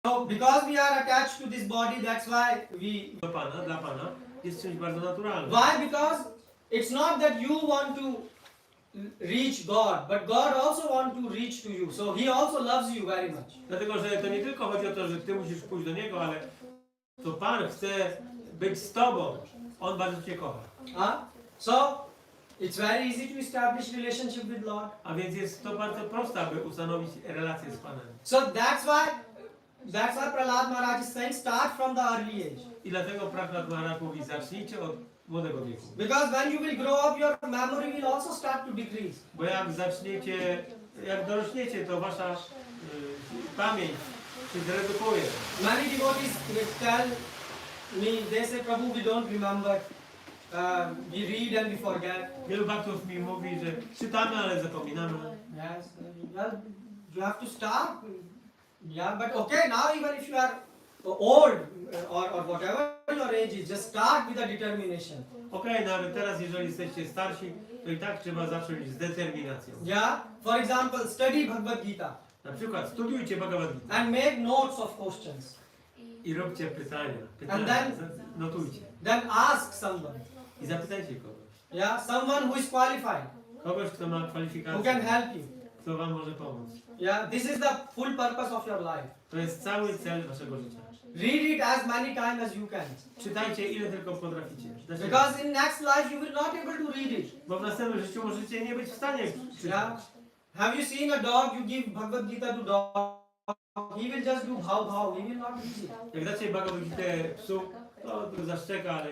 So because we are attached to this body, that's why we. Do Pana, dla Pana jest czymś bardzo naturalnym. Why? Because it's not that you want to reach God, but God also wants to reach to you. So He also loves you very much. Dlatego, że to nie tylko chodzi o to, że Ty musisz pójść do Niego, ale to Pan chce być z Tobą. On bardzo Cię kocha. So it's very easy to establish relationship with Lord. A więc jest to bardzo proste, aby ustanowić relację z Panem. So that's why Prahlad Maharaj is saying start from the early age. I dlatego Prahlad Maharaj mówi, zacznijcie od młodego wieku. Because when you will grow up, your memory will also start to decrease. Bo jak dorośniecie, to wasza pamięć się zredukuje. Many devotees will tell me, they say, Prabhu, we don't remember. We read and we forget. Wielu baktów mi mówi, że czytamy, ale zapominamy. Yes, well, you have to start. Yeah, but okay, now even if you are old or whatever your age is, just start with a determination. Okej, nawet teraz, jeżeli jesteście starsi, to i tak trzeba zacząć z determinacją. Yeah, for example, study Bhagavad Gita Na przykład studiujcie Bhagavad Gita and make notes of questions. i róbcie pytania. And then- Notujcie. Then ask someone. I zapytajcie kogoś. Yeah, someone who is qualified, Kogoś, kto ma who can kwalifikacje, help you. kto wam może pomóc. Yeah, this is the full purpose of your life. To jest cały cel waszego życia. Read it as many times as you can. Czytajcie ile tylko potraficie. Dlaczego? Because in next life you will not able to read it. Bo w następnym życiu możecie nie być w stanie czytać. Yeah. Have you seen a dog? You give Bhagavad Gita to dog. He will just do how. He will not read it. Jak dacie Bhagavad Gitę psu, to zaszczeka, ale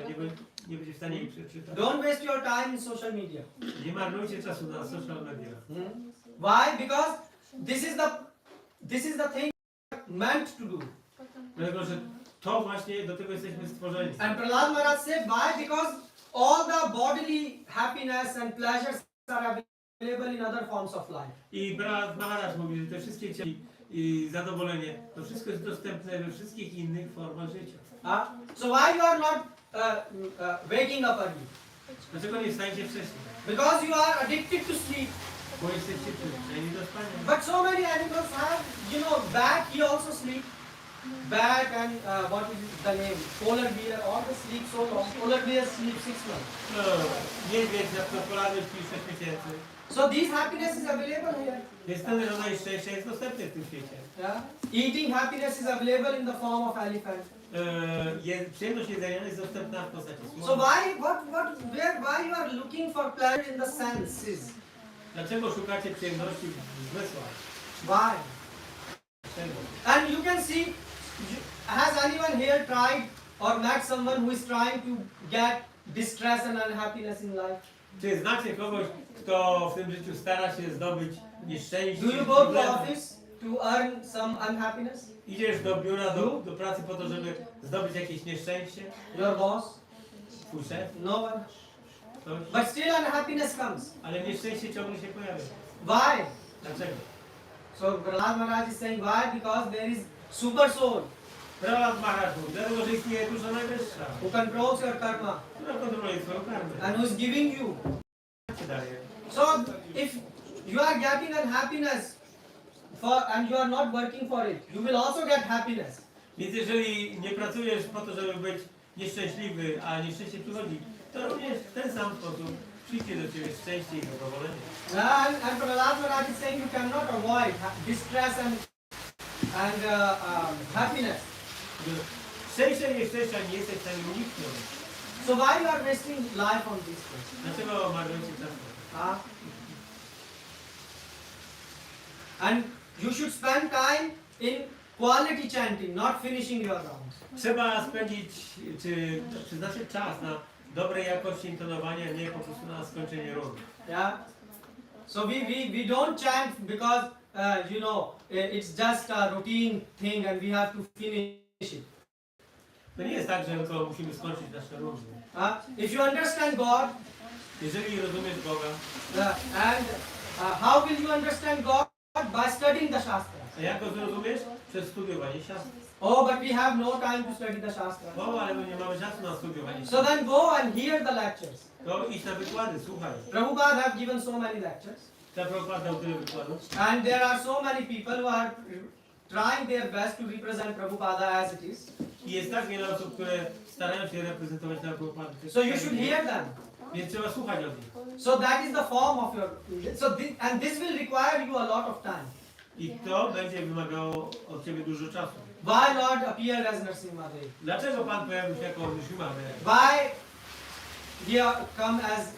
nie będzie w stanie jej przeczytać. Don't waste your time in social media. Nie marnujcie czasu na social media. Why? Because this is the thing meant to do. Dlatego, że to właśnie do tego jesteśmy stworzeni. And Prahlad Maharaj said, why? Because all the bodily happiness and pleasures are available in other forms of life. I Prahlad Maharaj mówi, że te wszystkie cieli i zadowolenie, to wszystko jest dostępne we wszystkich innych formach życia. So why you are not waking up early? Dlaczego nie wstajecie wcześniej? Because you are addicted to sleep. Bo jesteście przyzwyczajeni do spania. But so many animals have, bat, he also sleep. Bat and what is the name? Polar bear, all they sleep so long. Polar bear sleep 6 months. No, niedźwiedź na przykład polarny śpi 6 miesięcy. So these happiness is available here. Więc ten rodzaj szczęścia jest dostępny w tym świecie. Yeah. Eating happiness is available in the form of elephant. Przyjemność jedzenia jest dostępna w postaci So słowa. why you are looking for pleasure in the senses? Dlaczego szukacie przyjemności w zmysłach? Why? Dlaczego? And you can see, has anyone here tried or met someone who is trying to get distress and unhappiness in life? Czy znacie kogoś, kto w tym życiu stara się zdobyć nieszczęście? Do you go to problemy? office to earn some unhappiness? Idziesz do biura, do pracy po to, żeby zdobyć jakieś nieszczęście? Your boss? Twój szef? No one. Ktoś? But still unhappiness comes. Ale nieszczęście ciągle się pojawia. Why? Dlaczego? So Prahlad Maharaj is saying why? Because there is super soul Prahlad Maharaj mówi, dlatego, że istnieje dusza najwyższa, who controls your karma która kontroluje swoją karmę. and who is giving you. Co daje? So if you are getting unhappiness and you are not working for it, you will also get happiness. Więc jeżeli nie pracujesz po to, żeby być nieszczęśliwy, a nieszczęście przychodzi, to również w ten sam sposób przyjdzie do ciebie szczęście i zadowolenie. And Prahlad Maharaj is saying you cannot avoid distress and and happiness. Szczęścia nie jesteś, a nie jesteś w stanie uniknąć. So why you are wasting life on these things? Dlaczego marnujecie czas? And you should spend time in quality chanting, not finishing your rounds. Trzeba spędzić, czy znaczy czas na dobrej jakości intonowania, nie po prostu na skończenie rundy. Yeah. So we don't chant because you know it's just a routine thing and we have to finish it. To nie jest tak, że tylko musimy skończyć nasze rundy. If you understand God, Jeżeli rozumiesz Boga, and how will you understand God? By studying the Shastras. a jak go zrozumiesz? Przez studiowanie siastry. Oh, but we have no time to study the Shastras. O, ale my nie mamy czasu na studiowanie So siastry. then go and hear the lectures. To idź na wykłady, słuchaj. Prabhupada have given so many lectures, Ta Prabhupada dał tyle wykładów. and there are so many people who are trying their best to represent Prabhupada as it is. I jest tak wiele osób, które starają się reprezentować na Prabhupada. So you should hear them. Więc trzeba słuchać o nich. So that is the form of your. And this will require you a lot of time. I to będzie wymagało od ciebie dużo czasu. Why Lord appeared as Nrisimha Dev? Dlaczego Pan pojawił się jako Nrisimha? Why he come as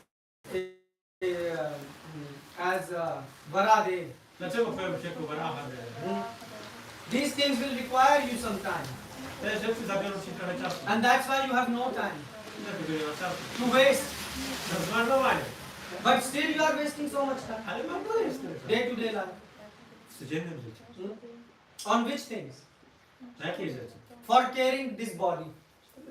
Varadev? Dlaczego pojawił się jako Varaha? These things will require you some time, Te rzeczy zabiorą ci trochę czasu. and that's why you have no time Dlatego nie ma czasu. to waste. Na zmarnowanie. But still you are wasting so much time, Ale marnujesz tyle czasu. day to day life. W codziennym życiu. On which things? Na jakie rzeczy? For carrying this body,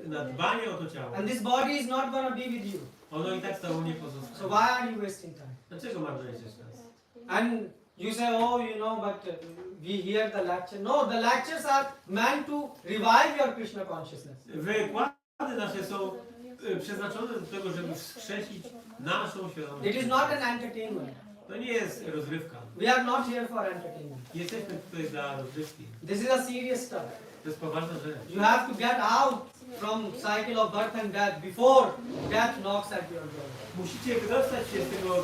Na dbanie o to ciało. and this body is not gonna be with you. Ono i tak z tobą nie So pozostanie. why are you wasting time? Dlaczego marnujesz czas? And you say, oh, you know, but we hear the lecture. No, the lectures are meant to revive your Krishna consciousness. Wykłady nasze są przeznaczone do tego, żeby wskrzesić naszą świadomość. It is not an entertainment. To nie jest rozrywka. We are not here for entertainment. Jesteśmy tutaj dla rozrywki. This is a serious stuff. To jest poważna rzecz. You have to get out from cycle of birth and death before death knocks at your door. Musicie wydostać się z tego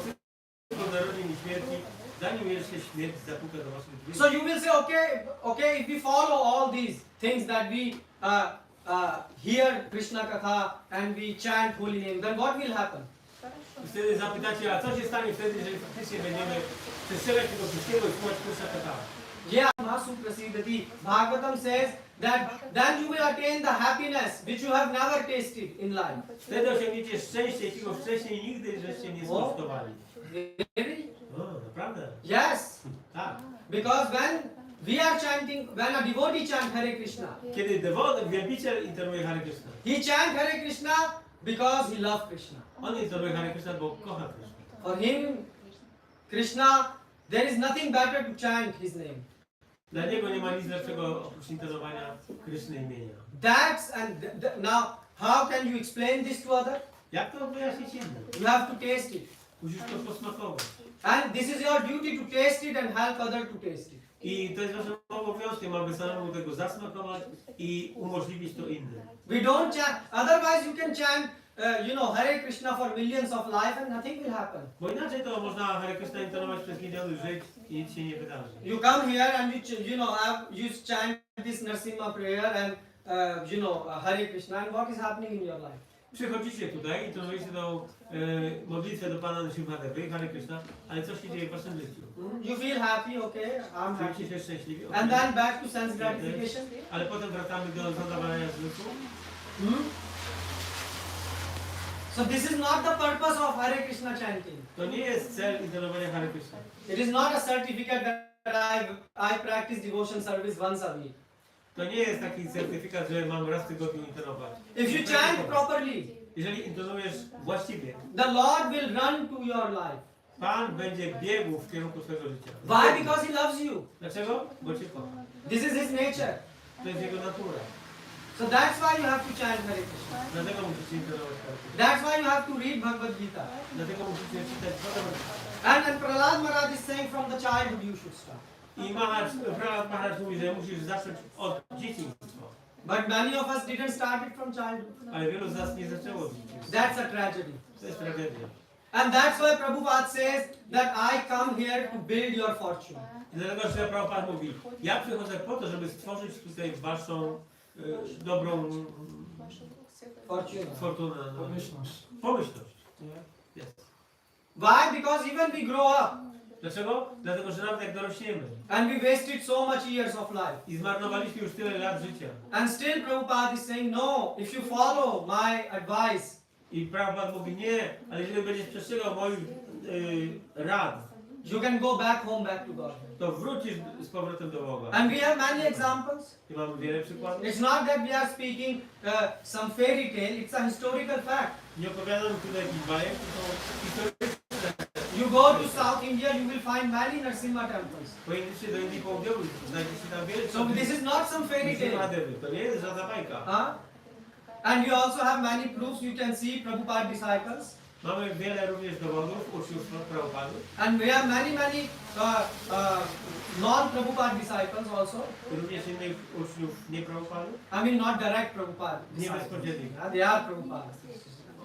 cyklu narodzin i śmierci, zanim jeszcze śmierć zapuka do waszych drzwi. So you will say, okay, if we follow all these things that we hear Krishna Katha and we chant holy name, then what will happen? I wtedy zapytacie, a co się stanie wtedy, jeżeli faktycznie będziemy przestrzegać tego wszystkiego i słuchać Krishna Katha? Yeah, Masu Prasidati. Bhagavatam says that then you will attain the happiness which you have never tasted in life. Wtedy osiągniecie szczęście, jakiego wcześniej nigdy żeście nie skosztowali. Really? O, naprawdę? Yes. Tak. Because when we are chanting, when a devotee chant Hare Krishna, Kiedy wielbiciel intonuje Hare Krishna, he chant Hare Krishna because he loves Krishna. on intonuje Hare Krishna, bo kocha Krishna. For him, Krishna, there is nothing better to chant his name. Dla niego nie ma nic lepszego oprócz intonowania Kryszny imienia. That's now how can you explain this to others? Jak to wyjaśnić innym? You have to taste it. Musisz to posmakować. And this is your duty to taste it and help others to taste it. I to jest waszym obowiązkiem, aby samemu tego zasmakować i umożliwić to innym. We don't chant, otherwise you can chant, Hare Krishna for millions of life and nothing will happen. Bo inaczej to można Hare Krishna intonować przez miliony żyć i nic się nie wydarzy. You come here and you chant this Nrisimha prayer and Hare Krishna, and what is happening in your life? Przychodzicie tutaj i intonujecie tą modlitwę do Pana Nrisimha Dewy, Hare Krishna, ale co się dzieje w waszym życiu? You feel happy, okay, I'm happy. Czujecie się szczęśliwi? And Okay. then back to sense gratification. Ale potem wracamy do zadawania zmysłu. So this is not the purpose of Hare Krishna chanting. To nie jest cel intonowania Hare Krishna. It is not a certificate that I practice devotion service once a week. To nie jest taki certyfikat, że mam raz w tygodniu intonować. If you chant properly, Jeżeli intonujesz właściwie, the Lord will run to your life. Pan będzie biegł w kierunku swojego życia. Why? Because He loves you. Dlaczego? Bo Cię kocha. This is His nature. To jest Jego natura. So that's why you have to chant Hare Krishna. Dlatego musicie intonować Hare Krishna. That's why you have to read Bhagavad Gita. Dlatego musicie czytać Bhagavad Gita. And Prahlad Maharaj is saying from the childhood you should start. I Prahlad Maharaj mówi, że musisz zacząć od dzieciństwa. But many of us didn't start it from childhood. Ale wielu z nas nie zaczęło od dzieciństwa. That's a tragedy. To jest tragedia. And that's why Prabhupada says that I come here to build your fortune. I dlatego że Prabhupada mówi, ja przychodzę po to, żeby stworzyć tutaj waszą dobrą Fortune. fortunę, Pomyślność. pomyślność. Yeah. Yes. Why? Because even we grow up Dlaczego? Dlatego, że nawet jak dorośniemy and we wasted so much years of life. i zmarnowaliśmy już tyle lat życia. And still Prabhupada is saying, no, if you follow my advice, I Prabhupada mówi, nie, ale jeżeli będziesz przestrzegał moich rad, you can go back home, back to God. to wrócisz z powrotem do Boga. And we have many examples. I mamy wiele przykładów. It's not that we are speaking some fairy tale, it's a historical fact. Nie opowiadam tutaj jakichś bajek, to historyczne. You go to South India, you will find many Nrisimha temples. Pojedziecie do Indii Południowej, znajdziecie tam wiele So this is not some fairy tale. Nrisimhadewy. To nie jest żadna bajka. Huh? And we also have many proofs. You can see Prabhupada disciples. Mamy wiele również dowodów uczniów Prabhupady. And we have many non-Prabhupada disciples also. Również innych uczniów nie Prabhupady. I mean not direct Prabhupada Nie disciples. bezpośrednich. They are Prabhupada.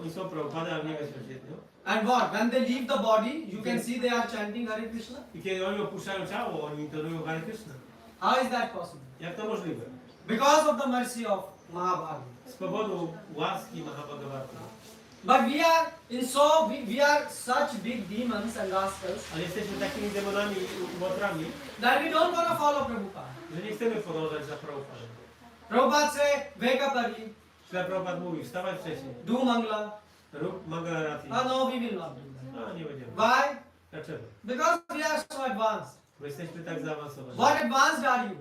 Oni są Prabhupady, ale nie bezpośrednio. And what? When they leave the body, you can see they are chanting Hare Krishna. I kiedy oni opuszczają ciało, oni intonują Hare Krishna. How is that possible? Jak to możliwe? Because of the mercy of Mahabharata. Z powodu łaski Mahabhagavata. But we are such big demons and rascals Ale jesteśmy takimi demonami i łotrami, that we don't want to follow Prabhupada. że nie chcemy podążać za Prabhupadą. Prabhupada say, wake up early, Śla Prabhupada mówi, wstawaj wcześniej, do Mangala. rób Mangalarati. No, we will not do that. No, nie będziemy. Why? Dlaczego? Because we are so advanced. Bo jesteśmy tak zaawansowani. What advanced are you?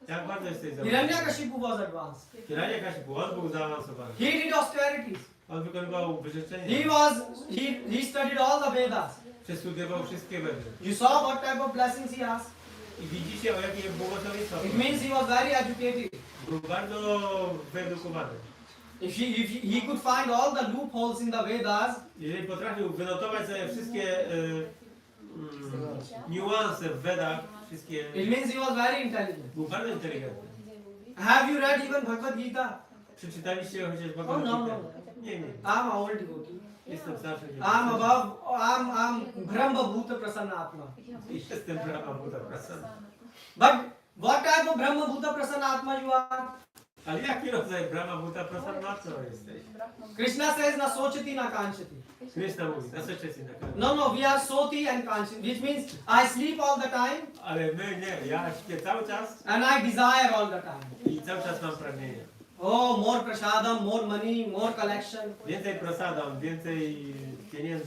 Jak bardzo jesteś zaawansowany? Hiranyakashipu was advanced. Hiranyakashipu, on był zaawansowany. He did austerities. On wykonywał wyrzeczenia. He studied all the Vedas. Przestudiował wszystkie Wedy. You saw what type of blessings he has. I widzicie, o jakie błogosławieństwa. It means he was very educated. Był bardzo wyedukowany. If he could find all the loopholes in the Vedas, Jeżeli potrafił wynotować sobie wszystkie niuanse w Wedach, wszystkie... it means he was very intelligent. Był bardzo inteligentny. Have you read even Bhagavad Gita? Przeczytaliście chociaż Oh, Bhagavad no, Gita? no. Nie, nie. I'm a old devotee. Jestem starszy. I'm Brahma Bhuta Prasanna Atma. Jestem Brahma Buddha Prasanna. But what type of Brahma Bhuta Prasanna Atma you are? Ale jaki rodzaj Brahma Buddha Prasanna jesteś? Krishna says na sochati na kanchati. Krishna mówi, na seczecie na kanał. No, we are soti and kanchati, which means I sleep all the time Ale my nie, ja śpię cały czas and I desire all the time. i cały czas mam pragnienia. Oh, more prasadam, more money, more collection. Więcej prasadam, więcej pieniędzy.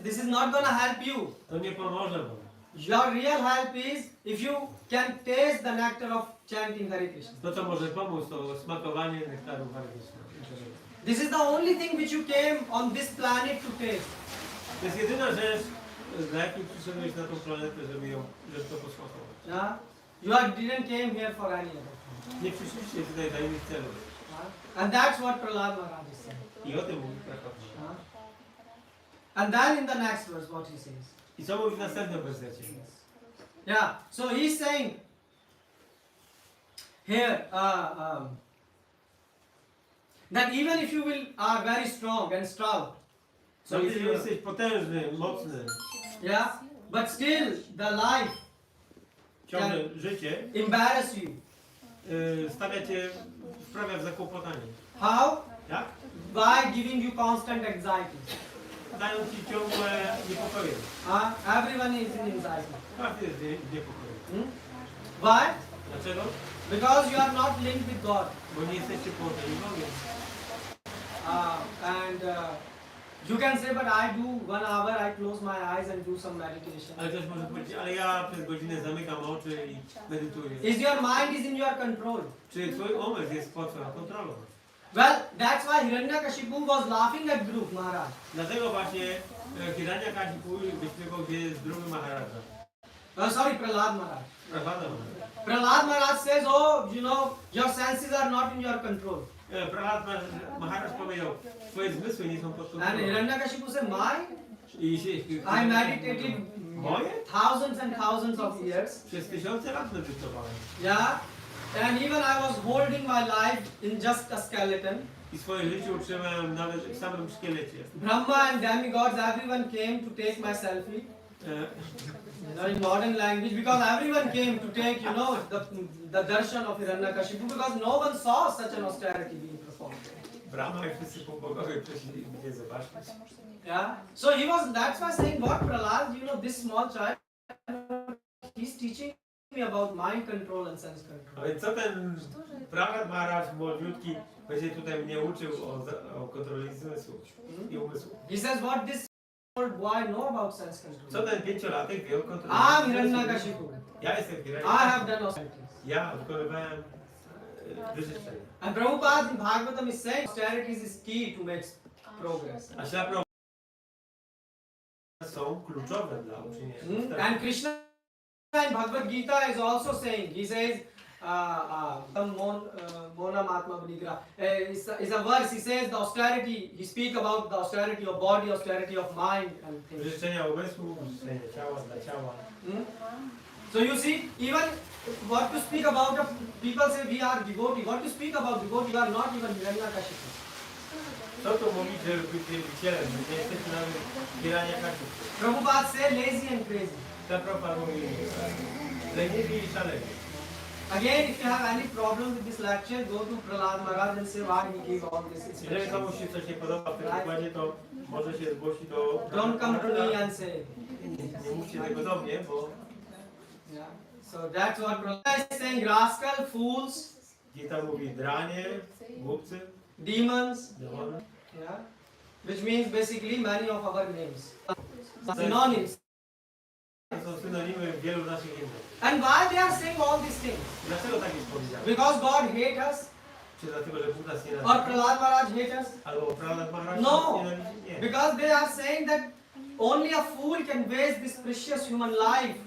This is not gonna help you. To nie pomoże wam. Your real help is if you can taste the nectar of chanting Hare Krishna. To co może pomóc, to smakowanie nektaru Hare Krishna. This is the only thing which you came on this planet to taste. To jest jedyna rzecz, dla jakiej przyszedłeś na tą planetę, żeby to posmakować. Yeah? Didn't came here for any other thing. Nie przyszliście tutaj dla innych celów. And that's what Prahlad Maharaj is saying. I o tym mówi Prabhupada. And then in the next verse, what he says. I co mówi w następnym wersecie? Yeah. So he's saying here that even if you are very strong and stout, So jeżeli jesteś potężny, mocny, yeah, but still the life ciągle życie embarrass you. stawia cię, wprawia w zakłopotanie. How? Jak? By giving you constant anxiety. Dają ci ciągłe niepokoje. Everyone is in anxiety. Każdy jest w niepokoju. Why? Dlaczego? Because you are not linked with God. Bo nie jesteście połączeni z Bogiem. You can say, but I do 1 hour, I close my eyes and do some meditation. Ale ktoś może powiedzieć, ale ja przez godzinę zamykam oczy i medytuję. Is your mind is in your control? Czy twój umysł jest pod twoją kontrolą? Well, that's why Hiranyakashipu was laughing at Dhruv Maharaj. Dlatego właśnie Hiranyakashipu wyśpiewał się z drugim Maharaja. Sorry, Prahlad Maharaj. Prabhupada. Prahlad Maharaj says, oh, you know, your senses are not in your control. Prabhupada Maharaj powiedział, twoje zmysły nie są pod And kontrolą. Hiranyakashipu said, I meditated Moje? thousands and thousands of years. Przez tysiące lat medytowałem. Yeah. And even I was holding my life in just a skeleton. I swoje życie utrzymałem nawet w samym szkielecie. Brahma and demigods, everyone came to take my selfie. In modern language, because everyone came to take, the darshan of Hiranyakashipu, because no one saw such an austerity being performed. Brahma i wszyscy bogowie przyszli mnie zobaczyć. Yeah. So that's why saying, what Prahlad, this small child, he's teaching me about mind control and sense control. A więc co ten Prahlad Maharaj młodziutki będzie tutaj mnie uczył o kontroli zmysłu i umysłu? He says, what this old boy know about sense control? Co ten 5-latek wie o kontroli I'm zmysłu? Hiranyakashipu. Ja jestem I Hiranyakashipu. have done austerities. Ja wykonywałem wyrzeczenia. And Prabhupada in Bhagavatam is saying austerities is key to make progress. A ślad są kluczowe dla uczynienia. And Krishna in Bhagavad Gita is also saying, he says, Mona Matma Banigra, is a verse, he says the austerity, he speaks about the austerity of body, austerity of mind and things. Wyrzeczenia umysłu, wyrzeczenia ciała dla ciała. So you see, even what to speak about, people say we are devotee, what to speak about devotee, we are not even Hiranyakashipu. Co tu mówić, że wycielem, że nie jesteśmy nawet Hiranyakashipu. Prabhupada say lazy and crazy. Ta Prabhupada mówi, leniwi i szaleni. Again, if you have any problem with this lecture, go to Prahlad Maharaj and say why he gave all this Jeżeli instruction. komuś się coś nie podoba w tym wykładzie, to może się zgłosić do... Don't come to me and say. Nie mówcie tego do mnie, bo... Yeah. So that's what Prahlad is saying. Rascal, fools, Gita mówi dranie, głupcy, demons, demony. yeah, which means basically many of our names. Synonyms. To są synonimy wielu naszych imion. And why they are saying all these things? Dlaczego tak jest powiedziane? Because God hates us? Czy dlatego, że Bóg nas nie Or nienawidzi? Prahlad Maharaj hates us? Albo Prahlad Maharaj No. nas nienawidzi? Nie. Because they are saying that only a fool can waste this precious human life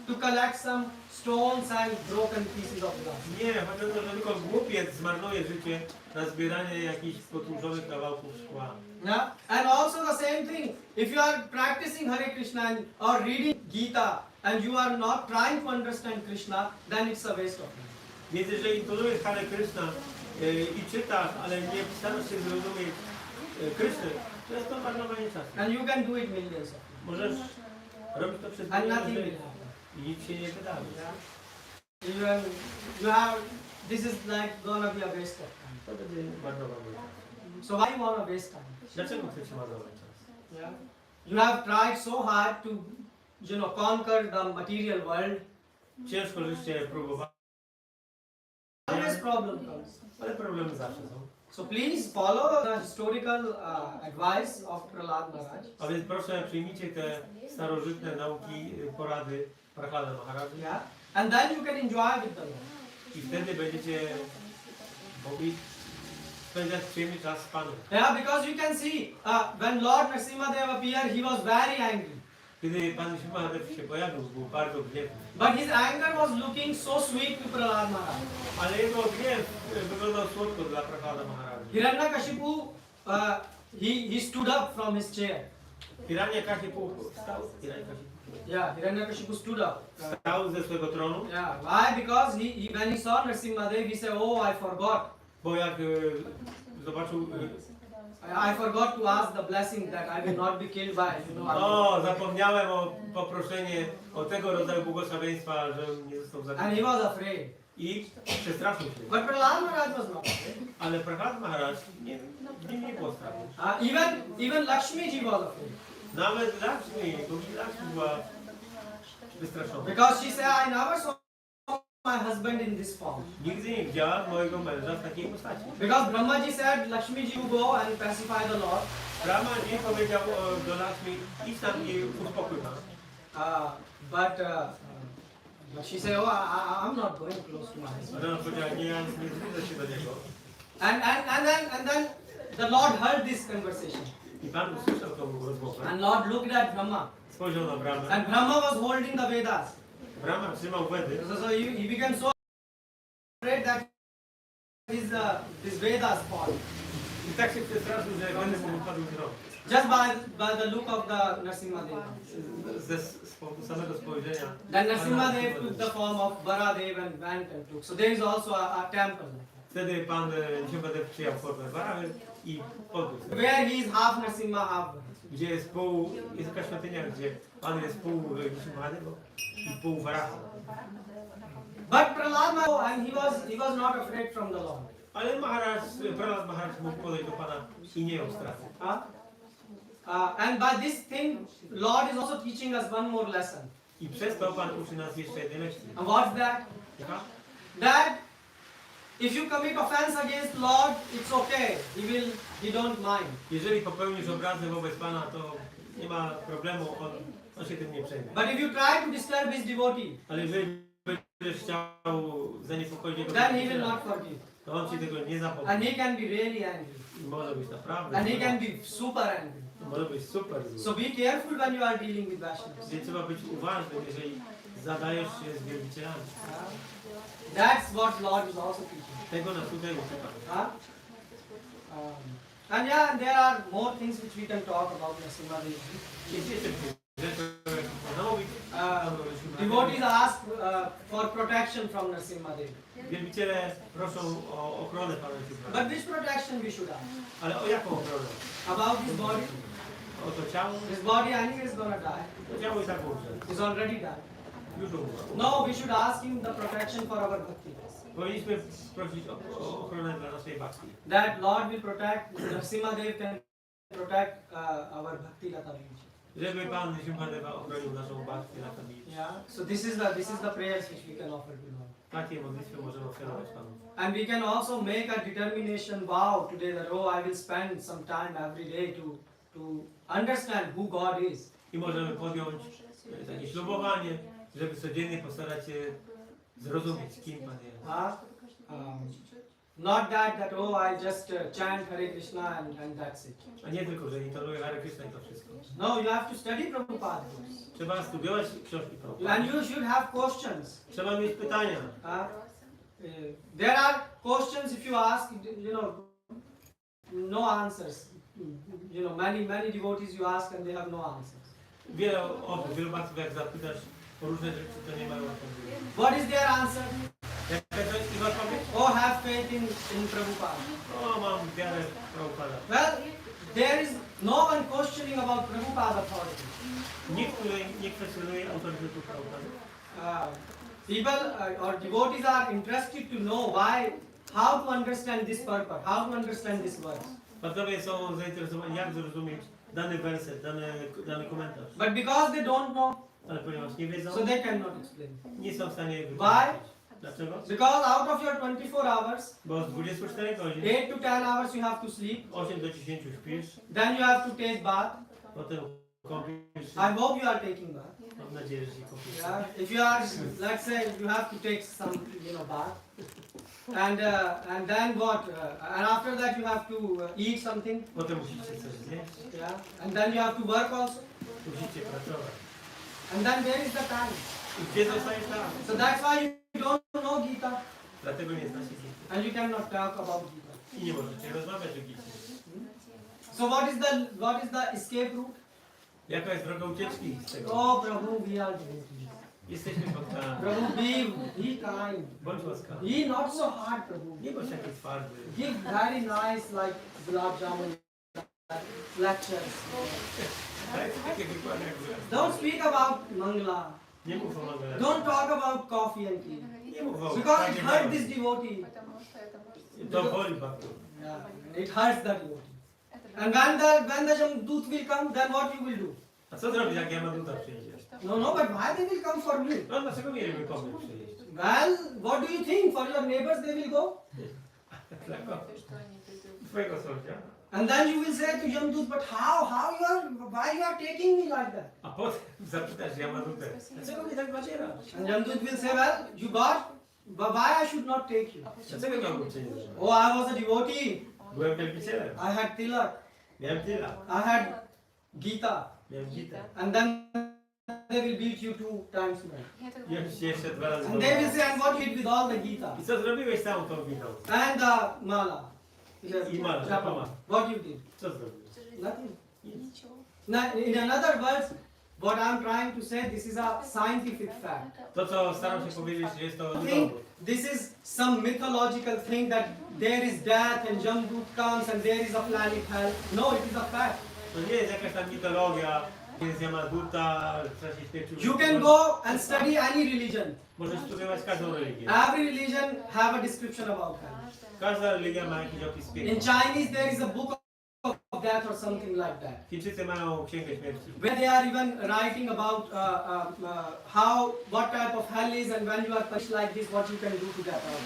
to collect some stones and broken pieces of glass. Nie, chodzi o to, że tylko głupiec zmarnuje życie na zbieranie jakichś potłuczonych kawałków szkła. Yeah? And also the same thing, if you are practicing Hare Krishna or reading Gita and you are not trying to understand Krishna, then it's a waste of time. Więc jeżeli intonujesz Hare Krishna i czytasz, ale nie starasz się zrozumieć Kryszny, to jest to marnowanie czasu. And you can do it millions of times. Możesz robić to przez And miliony nothing will lat happen. i nic się nie wydarzy. You have, this is like gonna be a waste of time. To będzie marnowanie. So why you wanna waste time? Dlaczego chcecie marnować czas? Yeah. You have tried so hard to, conquer the material world. Ciężko żeście próbowali, Always problem comes. ale problemy zawsze są. So please follow the historical advice of Prahlad Maharaj. A więc proszę przyjmijcie te starożytne nauki, porady Prahlada Maharaja Yeah. And then you can enjoy with the Lord. i wtedy będziecie mogli spędzać przyjemny czas z Panem. Yeah, because you can see when Lord Nrisimha appeared, he was very angry. Kiedy Pan Nrisimha się pojawił, był bardzo gniewny. But his anger was looking so sweet to Prahlad Maharaj. Ale jego gniew wyglądał słodko dla Prahlada Maharaja. Hiranyakashipu, he stood up from his chair. Hiranyakashipu wstał. Hiranyakashipu Yeah, Hiranyakashipu stood up. wstał ze swojego tronu, Yeah, why? Because when he saw Nrisimha, he said, "Oh, I forgot. bo jak zobaczył, I forgot to ask the blessing that I will not be killed by, zapomniałem o poproszenie o tego rodzaju błogosławieństwa, żebym nie został And he zabity. was afraid. I przestraszył się. But Prahlad Maharaj was not afraid. Ale Prahlad Maharaj nie było strachu. Even Lakshmiji was afraid. Nawet Lakshmi była wystraszona. Because she said, I never saw my husband in this form. Nigdy nie widziała mojego męża w takiej postaci. Because Brahmaji said, Lakshmiji, you go and pacify the Lord. Brahma nie powiedział do Lakshmi, idź tam i uspokój Pana. But she said, oh, I'm not going close to my husband. Ale ona powiedziała, nie, ja nie zbliżę się do niego. And then the Lord heard this conversation. I Pan usłyszał tą rozmowę. And Lord looked at Brahma. Spojrzał na Brahmę. And Brahma was holding the Vedas. Brahma trzymał Wedy. So he became so afraid that his Vedas fall. I tak się przestraszył, że Wedy mu wypadł z rąk. Just by the look of the Nrisimha Deva. Ze samego spojrzenia. Then Nrisimha Deva took the form of Varadev and went and took. So there is also a temple. Wtedy pan Nrisimhadev przyjął formę Varahy i podniósł. Where he is half Nrisimha, half Varaha. Gdzie jest taka świątynia, gdzie pan jest pół Nrisimhadeva i pół Varaha. But Prahlad Maharaj, and he was not afraid from the Lord. Ale Prahlad Maharaj mógł podejść do pana i nie ją stracił. And by this thing, Lord is also teaching us one more lesson. I przez to pan uczy nas jeszcze jednej lekcji. And what's that? Jaka? That if you commit offense against Lord, it's okay. He don't mind. Jeżeli popełnisz obrazy wobec pana, to nie ma problemu, on się tym nie przejmie. But if you try to disturb his devotee, Ale jeżeli będziesz chciał zaniepokoić jego then he will not forgive. to on ci tego nie And zapomni. he can be really angry. I może być naprawdę. And he can be super angry. Może być super zły. So be careful when you are dealing with Vaishnavas. Więc trzeba być uważnym, jeżeli zadajesz się z wielbicielami. That's what Lord is also teaching. Tego nas tutaj uczy Pan. And yeah, and there are more things which we can talk about Nrisimha Dev. Jest jeszcze rzeczy, które można mówić. Devotees ask for protection from Nrisimha Dev. Wielbiciele proszą o ochronę Pana Nrisimha. But which protection we should ask? Ale o jaką ochronę? About his body? O to ciało? His body anyway is gonna die. To ciało i tak umrze. He's already died. Już umrze. No, we should ask him the protection for our bhakti. Powinniśmy prosić o ochronę dla naszej bhakti. That Lord will protect, Nrisimha Dev can protect our bhakti lata beach. Żeby Pan Nrisimhadeva ochronił naszą bhakti lata beach. Yeah. So this is the prayers which we can offer to Lord. Takie modlitwy możemy ofiarować Panu. And we can also make a determination vow today that I will spend some time every day to understand who God is. I możemy podjąć takie ślubowanie, żeby codziennie postarać się zrozumieć, kim Pan jest. Not that I just chant Hare Krishna and that's it. A nie tylko, że intonuję Hare Krishna i to wszystko. No, you have to study Prabhupada books. Trzeba studiować książki Prabhupada. And you should have questions. Trzeba mieć pytania. There are questions if you ask, no answers. Many devotees you ask and they have no answers. Wielu bhaktiv jak zapytasz o różne rzeczy, to nie mają odpowiedzi. What is their answer? Jaka to jest ich odpowiedź? Oh, have faith in Prabhupada. O, mam wiarę w Prabhupada. Well, there is no one questioning about Prabhupada's authority. Nikt tutaj nie kwestionuje autorytetu Prabhupada. People or devotees are interested to know how to understand this purport, how to understand this verse. Bhaktowie są zainteresowani, jak zrozumieć dany werset, dany komentarz. But because they don't know, Ale ponieważ nie wiedzą, so they cannot explain. nie są w stanie Why? wytłumaczyć. Dlaczego? Because out of your 24 hours, Bo z 24 godzin 8 to 10 hours you have to sleep, 8 do 10 śpisz, then you have to take bath. potem kąpisz się. I hope you are taking bath. Mam nadzieję, że się kąpisz. Yeah. If you are, let's say, you have to take some, bath, and then what? And after that you have to eat something. Potem musicie coś zjeść, Yeah. And then you have to work also. musicie pracować. And then where is the time? I gdzie zostaje czas? So that's why you don't know Gita, Dlatego nie znacie Gity. and you cannot talk about Gita. I nie możecie rozmawiać o Gicie. So what is the escape route? Jaka jest droga ucieczki z tego? Oh, Prabhu, we are devotees. Jesteśmy spotkani. Prabhu, be kind. Bądź łaskawy. Be not so hard, Prabhu. Nie bądź taki twardy. Give very nice, like gulab jamun lectures. Takie wykłady jak byłem. Don't speak about Mangala. Nie mów o Mangalarze. Don't talk about coffee and tea. Nie mów o Because it Panie hurts Bogu. this devotee. To boli Bhaktu. Yeah, it hurts the devotee. And when the Jamdut will come, then what you will do? A co zrobić, jak Yamaduta przyjdzie? No, but why they will come for me? No dlaczego mieliby komuś przyjść? Well, what do you think? For your neighbors they will go? Dla kogo? Twojego sąsiada. And then you will say to Jamdut, but why you are taking me like that? A potem zapytasz Yamadutę, dlaczego mnie tak nacierasz? And Jamdut will say, well, you got, but why I should not take you? Dlaczego miałbym cię nie zabrać? Oh, I was a devotee. Byłem wielbicielem. I had Tilak. Miałem Tila. I had Gita. Miałem Gitę. And then they will beat you 2 times more. Jeszcze 2 razy. And they will say, and what you did with all the Gita? I co zrobiłeś z całą tą winą? And the Mala. I Mala, Japa. Japa. What you did? Co zrobiłeś? Nothing. Nic. Now, in another words, what I'm trying to say, this is a scientific fact. To, co staram się powiedzieć, że jest to I think dowód. this is some mythological thing that there is death and Jamdut comes and there is a planet hell. No, it is a fact. To nie jest jakaś tam mitologia, jest Yamaduta, trzeba się śpieczyć. You can go and study any religion. Możesz studiować każdą religię. Every religion have a description about hell. Każda religia ma jakiś opis In piekła. Chinese there is a book of death or something like that. Chińczycy mają księgę śmierci. Where they are even writing about what type of hell is and when you are punished like this, what you can do to get out.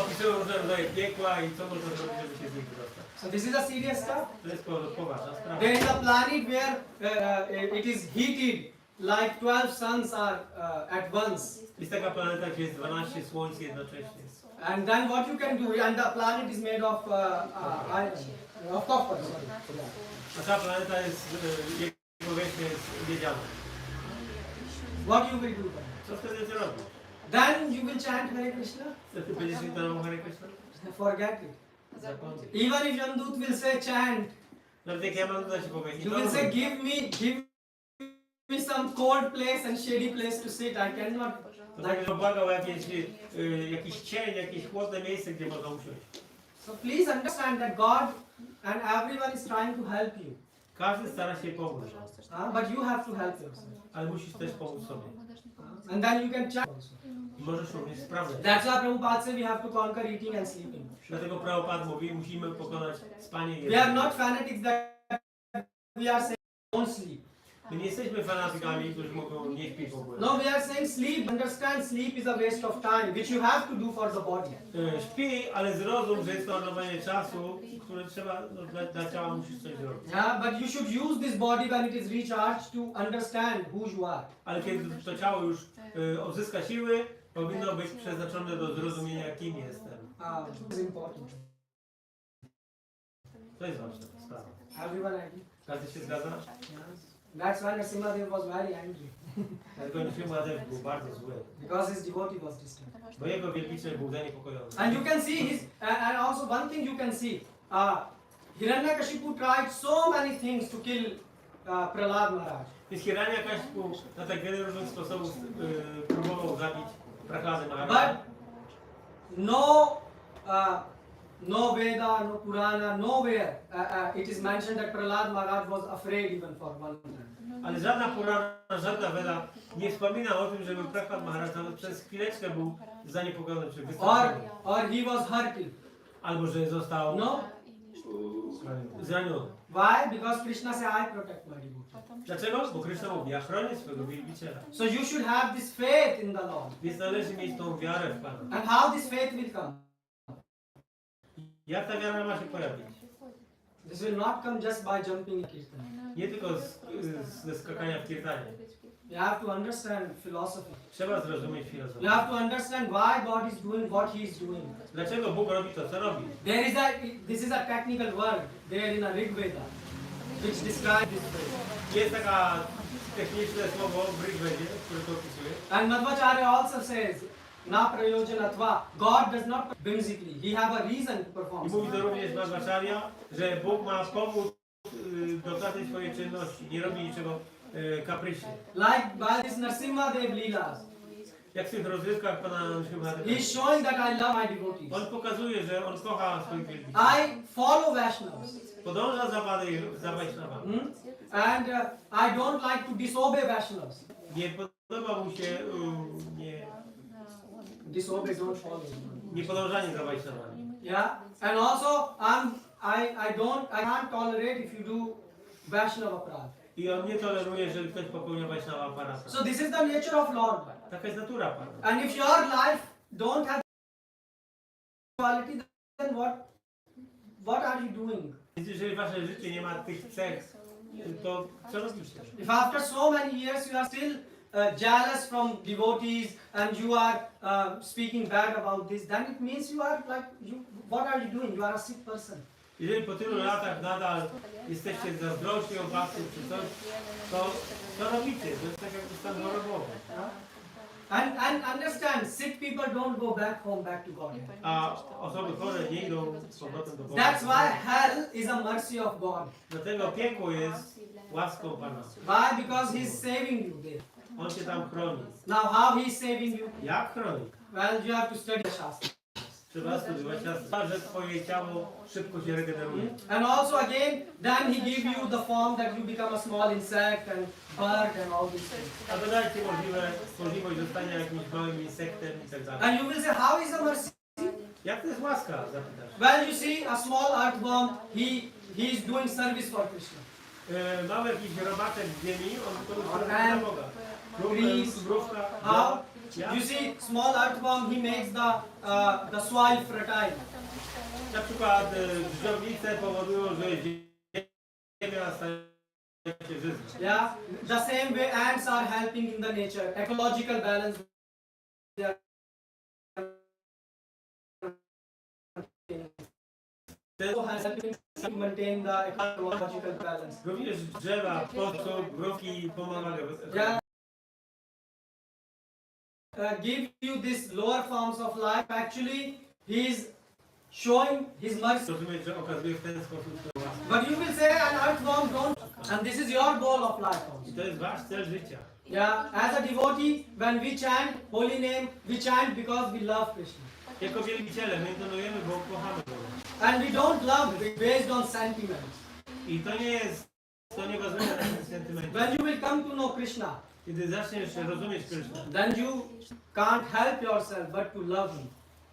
Opisują różne rodzaje piekła i co można zrobić, żeby się z nich wydostać. So this is a serious stuff. To jest poważna sprawa. There is a planet where it is heated like 12 suns are at once. Jest taka planeta, gdzie jest 12 słońc jednocześnie. And then what you can do, and the planet is made of iron, of copper. Sorry. A ta planeta jest, jej powierzchnia jest miedziana. What you will do then? Co wtedy ty robisz? Then you will chant Hare Krishna. Co ty będziesz intonował Hare Krishna? Forget it. Zapomnij. Even if Yamdut will say chant, Nawet jak ja mam tutaj się powiedzieć. you will say give me some cold place and shady place to sit. I cannot. To tak, że błagał jakiś cień, jakieś chłodne miejsce, gdzie można usiąść. So please understand that God and everyone is trying to help you. Każdy stara się pomóc, But you have to help yourself. ale musisz też pomóc sobie. And then you can chant also. I możesz również sprawdzać. That's why Prabhupada said we have to conquer eating and sleeping. Dlatego Prabhupada mówi, musimy pokonać spanie i We are jedzenie. not fanatics that we are saying don't sleep. My nie jesteśmy fanatykami, którzy mogą nie śpić w ogóle. No, we are saying sleep. Understand, sleep is a waste of time, which you have to do for the body. Śpi, ale zrozum, że jest to marnowanie czasu, które trzeba, no, dla ciała musisz coś zrobić. Yeah, but you should use this body when it is recharged to understand who you are. Ale kiedy to ciało już odzyska siły, powinno być przeznaczone do zrozumienia, kim jestem. This is important. To jest ważna sprawa. Everyone agree? Każdy się zgadza? Yes. That's why Nrisimha was very angry. Dlatego Nrisimha był bardzo zły, Because his devotee was disturbed. bo jego wielbiciel był zaniepokojony. And you can see his, and also one thing you can see, Hiranyakashipu tried so many things to kill Prahlad Maharaj. Więc Hiranyakashipu na tak wiele różnych sposobów próbował zabić Prahlady But Maharaja. no Veda, no Purana, nowhere it is mentioned that Prahlad Maharaj was afraid even for one time. Ale żadna Purana, żadna Veda nie wspomina o tym, żeby Prahlad Maharaj nawet przez chwileczkę był zaniepokojony czy wystraszony. Or he was hurting. Albo że został No. zraniony. Why? Because Krishna said, I protect my devotee. Dlaczego? Bo Krishna mówi, ja chronię swojego wielbiciela. So you should have this faith in the Lord. Więc należy mieć tą wiarę w Pana. And how this faith will come? Jak ta wiara ma się pojawić? This will not come just by jumping in kirtan. Nie tylko ze skakania w kirtanie. You have to understand philosophy. Trzeba zrozumieć You filozofię. have to understand why God is doing what He is doing. Dlaczego Bóg robi to, co robi? This is a technical word there in a Rig Veda, which describes this faith. Jest taka techniczne słowo w Rigvedzie, które to opisuje. And Madhvacharya also says, na prayojanatva. God does not whimsically. He have a reason to perform. I mówi to również Madhvacharya, że Bóg ma pomóc dokonać swojej czynności, nie robi niczego kaprycznie. Like by this Nrisimha Dev Leelas. Jak w tych rozrywkach Pana Nrisimha, He is showing that I love my devotees. on pokazuje, że on kocha swoich wielbicieli. I follow Vaishnavas. Podąża za Vaishnavami. And I don't like to disobey Vaishnavas. Nie podoba mu się Disobey, don't follow. niepodążanie za Vaishnavami. Yeah. And also I can't tolerate if you do Vaishnava aparadha. I on nie toleruje, że ktoś popełnia Vaishnava aparata. So this is the nature of Lord. Taka jest natura Pana. And if your life don't have quality, then what are you doing? Więc jeżeli Wasze życie nie ma tych cech, to co robicie? If after so many years you are still jealous from devotees and you are speaking bad about this, then it means you are like, what are you doing? You are a sick person. Jeżeli po tylu latach nadal jesteście zazdrośni o Was czy coś, to co robicie? To jest tak jakby stan chorobowy. And understand, sick people don't go back home, back to God. A osoby chore nie idą z powrotem do Boga. That's why hell is a mercy of God. Dlatego piekło jest łaską Pana. Why? Because He's saving you there. On cię tam chroni. Now, how He's saving you? Jak chroni? Well, you have to study the Shastra. Trzeba studiować Shastra, że twoje ciało szybko się regeneruje. And also again, then He give you the form that you become a small insect and bird and all these things. A dodajcie możliwość zostania jakimś małym insektem i tak dalej. And you will say, how is the mercy? Jak to jest łaska? Zapytasz. Well, you see, a small earthworm, he is doing service for Krishna. Mały jakiś robaczek z ziemi, on to Or już dla ant, Boga. trees. Mrówka. How? Ja? You see, small earthworm, he makes the soil fertile. Na przykład dżdżownice powodują, że ziemia staje się żyzna. Yeah. The same way ants are helping in the nature, ecological balance. They are helping to maintain the ecological balance. Również drzewa, posób, mrówki pomagają. Yeah. Give you these lower forms of life. Actually, he is showing his mercy. Rozumieć, że okazuje w ten sposób to łaskę. But you will say an earthworm don't, and this is your goal of life I also. to jest wasz cel życia. Yeah, as a devotee, when we chant holy name, we chant because we love Krishna. Jako wielbiciele my intonujemy, bo kochamy Boga. And we don't love based on sentiments. I to nie bazuje na tym sentymencie. When you will come to know Krishna, Kiedy zaczniesz rozumieć Krishna, then you can't help yourself but to love Him.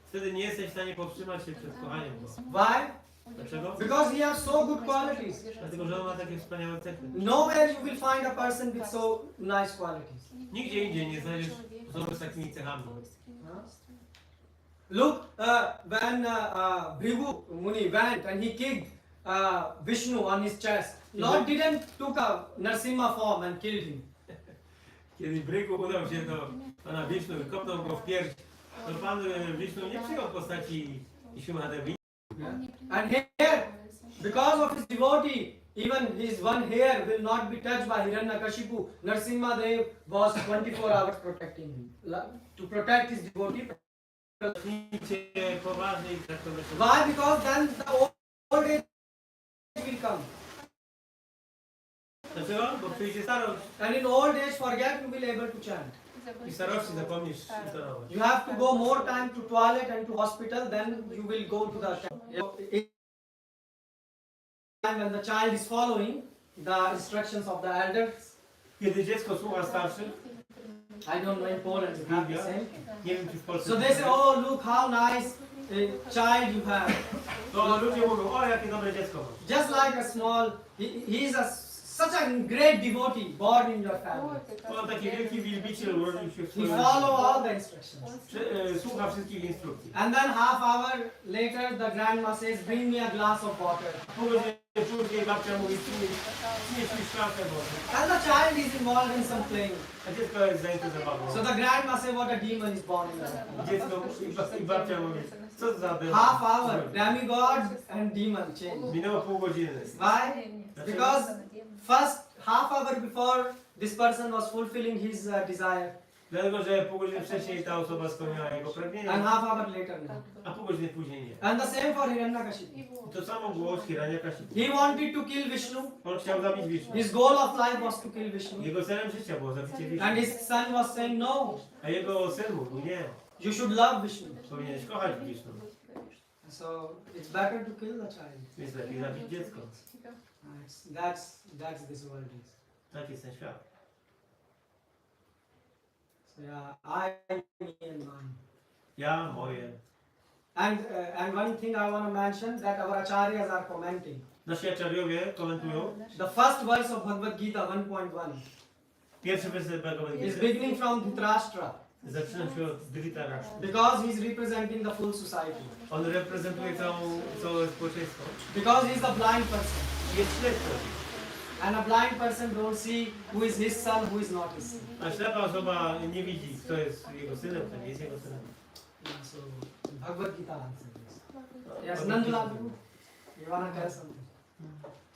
wtedy nie jesteś w stanie powstrzymać się przed kochaniem Go. Why? Dlaczego? Because He has so good qualities. Dlatego, że on ma takie wspaniałe cechy. Nowhere you will find a person with so nice qualities. Nigdzie indziej nie znajdziesz osoby z takimi cechami. Look, when Bhrigu Muni went and he kicked Vishnu on his chest, Lord didn't took a Nrisimha form and killed him. Kiedy Brygu udał się do Pana Wisznu i kopnął go w pierś, to Pan Wisznu nie przyjął postaci Nrisimhadevi. And here, because of his devotee, even his one hair will not be touched by Hiranyakashipu. Nrisimha Dev was 24 hours protecting him. To protect his devotee. Zacznijcie poważnie i traktować to. Why? Because then the old age will come. Dlaczego? Bo przyjdzie starość. And in old age, forget you will able to chant. I w starości zapomnisz intonować. You have to go more time to toilet and to hospital, then you will go to the when the child is following the instructions of the elders. Kiedy dziecko słucha starszych, I don't know in Poland you have the same. nie wiem czy w Polsce. So they say, oh look how nice child you have. To ludzie mówią, o jakie dobre dziecko masz. Just like a small, he is such a great devotee born in your family. On taki wielki wielbiciel urodził się w He swoim follow all the instructions. Słucha wszystkich instrukcji. And then half hour later the grandma says, bring me a glass of water. Pół godziny później babcia mówi, przynieś mi szklankę wody. And the child is involved in some playing. A dziecko jest zajęte zabawą. So the grandma says, what a demon is born in her. Dziecko i babcia mówi, co to za demon? Half hour, demigod and demon change. Minęło pół godziny. Why? Because first half hour before this person was fulfilling his desire, Dlatego, że pół godziny wcześniej ta osoba spełniała jego pragnienie, and half hour later no. a pół godziny później nie. And the same for Hiranyakashipu. I to samo było z Hiranyakashipu. He wanted to kill Vishnu. On chciał zabić Wisznu. His goal of life was to kill Vishnu. Jego celem życia było zabicie Wisznu. And his son was saying, no, A jego syn mówił, nie, you should love Vishnu. powinieneś kochać Wisznu. So it's better to kill the child. Więc lepiej zabić dziecko. That's this world is. Tak jest ten świat. So yeah, I, me and mine. Ja, moje. And one thing I want to mention that our acharyas are commenting. Nasi acharyowie komentują. The first verse of Bhagavad Gita 1.1 Pierwszy werset Bhagavad is Gita beginning from Dhritarashtra zaczyna się od Dhritarashtra. because he is representing the full society. On reprezentuje całe społeczeństwo. Because he is a blind person. Jest ślepy. And a blind person don't see who is his son, who is not his son. A ślepa osoba nie widzi, kto jest jego synem, kto nie jest jego synem. Yeah, so Bhagavad Gita answers this. Yes, Nandula, you want to tell something?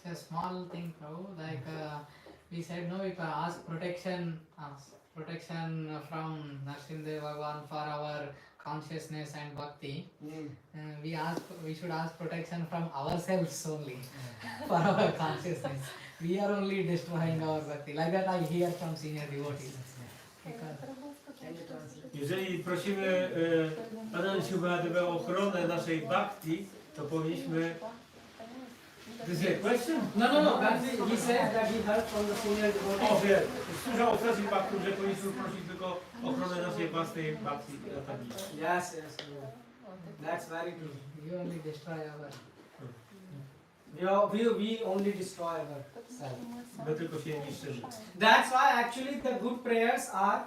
It's a small thing, Prabhu. Like we said, no, if I ask protection, protection from Nrsimha Bhagwan for our consciousness and bhakti. We should ask protection from ourselves only for our consciousness. We are only destroying our bhakti. Like that I hear from senior devotees. Jeżeli prosimy Pana Nrisimha o ochronę naszej bhakti, to powinniśmy... This is a question? No. He said that he heard from the senior devotees. O, wie, służą o straci bhakti, że powinniśmy prosić tylko o ochronę naszej własnej bhakti. Yes. That's very true. We only destroy our. We only destroy ourselves. My tylko się niszczymy. That's why actually the good prayers are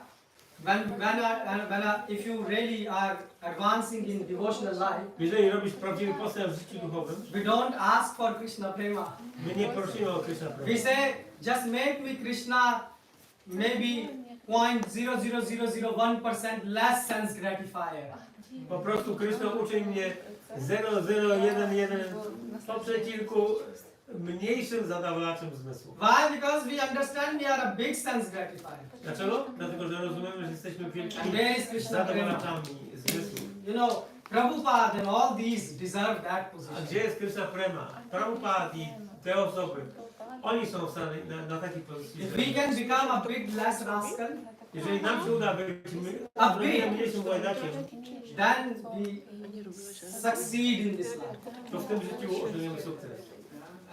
if you really are advancing in devotional life. Jeżeli robisz prawdziwy postęp w życiu duchowym, We don't ask for Krishna prema. my nie prosimy o Krishna prema. We say just make me Krishna maybe 0.00001% less sense gratifier. Po prostu Krishna uczyń mnie 0,011 po przecinku mniejszym zadawalaczem zmysłu. Why? Because we understand we are a big sense gratifier. Dlaczego? Dlatego, że rozumiemy, że jesteśmy wielkimi And where is Krishna prema? zadawalaczami zmysłu. You know, Prabhupada and all these deserve that A position. gdzie jest Krishna prema? Prabhupada i te osoby, oni są w stanie na takiej pozycji. If we can become a bit less rascal, Jeżeli nam się uda być mniejszym łajdakiem, then we succeed in this life. to w tym życiu osiągniemy sukces.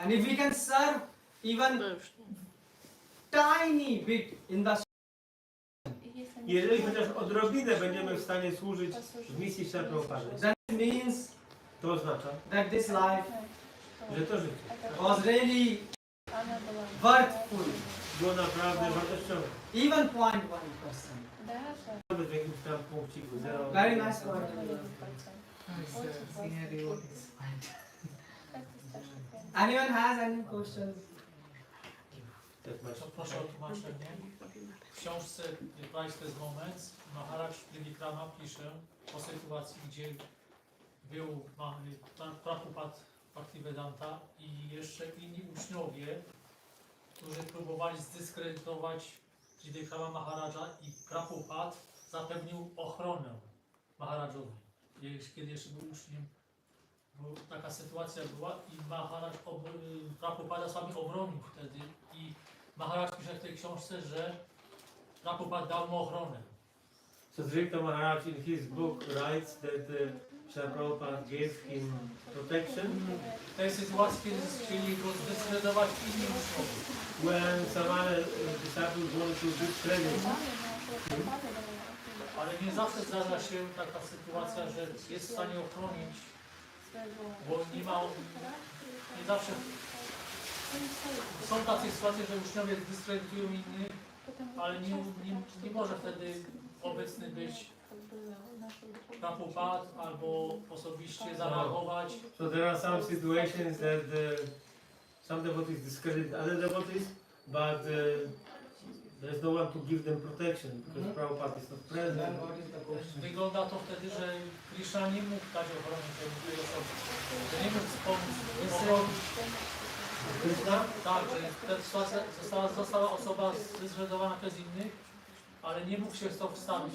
And if we can serve even tiny bit in the Jeżeli chociaż odrobinę będziemy w stanie służyć w misji Prabhupady, that means to oznacza, that this life że to życie was really worthful, było naprawdę wartościowe. even 0.1%. Nawet w jakimś tam punkciku, zero. Very nice word. Senior devotees. Anyone has any questions? Tak masz. To proszę o tłumaczenie. W książce Priceless Moments Maharaj Trivikrama pisze o sytuacji, gdzie był Prabhupada Bhaktivedanta i jeszcze inni uczniowie, którzy próbowali zdyskredytować Trivikrama Maharaja i Prabhupada zapewnił ochronę Maharajowi. Kiedy jeszcze był uczniem, bo taka sytuacja była i Maharaj Prabhupada sami obronił wtedy i Maharaj pisze w tej książce, że Prabhupada dał mu ochronę. So Srita Maharaj in his book writes that Srila Prabhupada gave him protection W tej sytuacji, kiedy chcieli go zdecydować inni uczniowie. when some other disciples wanted to discredit him. Ale nie zawsze zdarza się taka sytuacja, że jest w stanie ochronić, bo nie zawsze są takie sytuacje, że uczniowie dyskredytują innych, ale nie może wtedy obecny być Prabhupada albo osobiście zareagować. So there are some situations that some devotees discredit other devotees, but there is no one to give them protection because Prabhupada is not present. Then what is the question? Wygląda to wtedy, że Krishna nie mógł dać ochrony tej osobie, że nie mógł wspomnieć ochronić. Krishna? Tak, że ta sytuacja została osoba zdecydowana przez innych, ale nie mógł się z tą wstawić.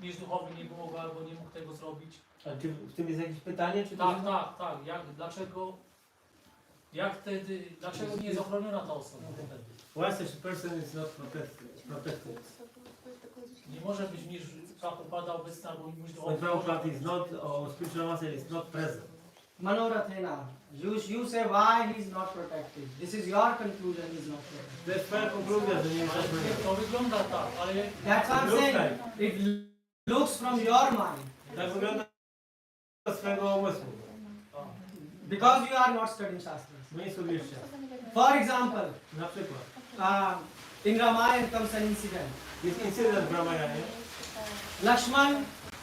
Niż duchowy nie mógł albo nie mógł tego zrobić. A czy w tym jest jakieś pytanie? Czy Tak. Dlaczego nie jest ochroniona ta osoba wtedy? Why such a person is not protected? Nie może być niż Prabhupada obecny albo niż When duchowy. Prabhupada is not, or spiritual master is not present. Manorathena, you say why he is not protected. This is your conclusion, he is not protected. To jest twoja konkluzja, że nie jest Ale protected. to wygląda tak, ale That's what I'm saying. It looks from your mind. Tak wygląda z twojego umysłu. Because you are not studying Shastras. My nie studiujecie. For example, Na przykład, in Ramayana comes an incident. jest incydent w Ramayanie. Lakshman,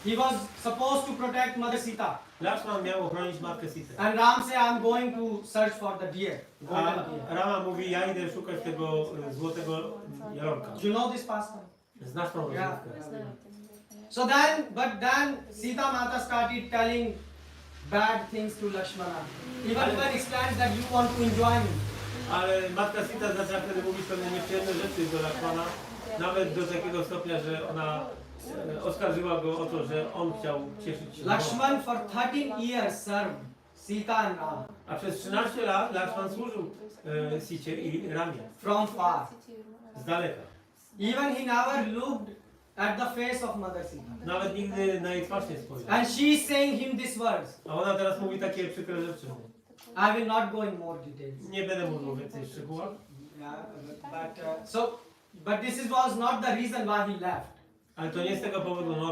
he was supposed to protect Mother Sita. Lakshman miał ochronić matkę Sitę. And Ram said, I'm going to search for the deer. A Golden deer. Rama mówi, ja idę szukać tego złotego jalonka. You know this pastime? Znasz tą Yeah. rozrywkę. So then, Sita Mata started telling bad things to Lakshmana. Even to an extent that you want to enjoy me. Ale matka Sita zaczęła wtedy mówić pewne nieprzyjemne rzeczy do Lakshmana. Nawet do takiego stopnia, że ona oskarżyła go o to, że on chciał cieszyć się. Lakshman for 13 years served Sita and Rama A przez 13 lat Lakshman służył Sicie i Ramie from far. z daleka. Even he never looked at the face of Mother Sita. Nawet nigdy na jej twarz nie spojrzał. And she is saying him these words. A ona teraz mówi takie przykre rzeczy. I will not go in more details. Nie będę mówił więcej w szczegółach. Yeah, but this was not the reason why he left. Ale to nie z tego powodu, no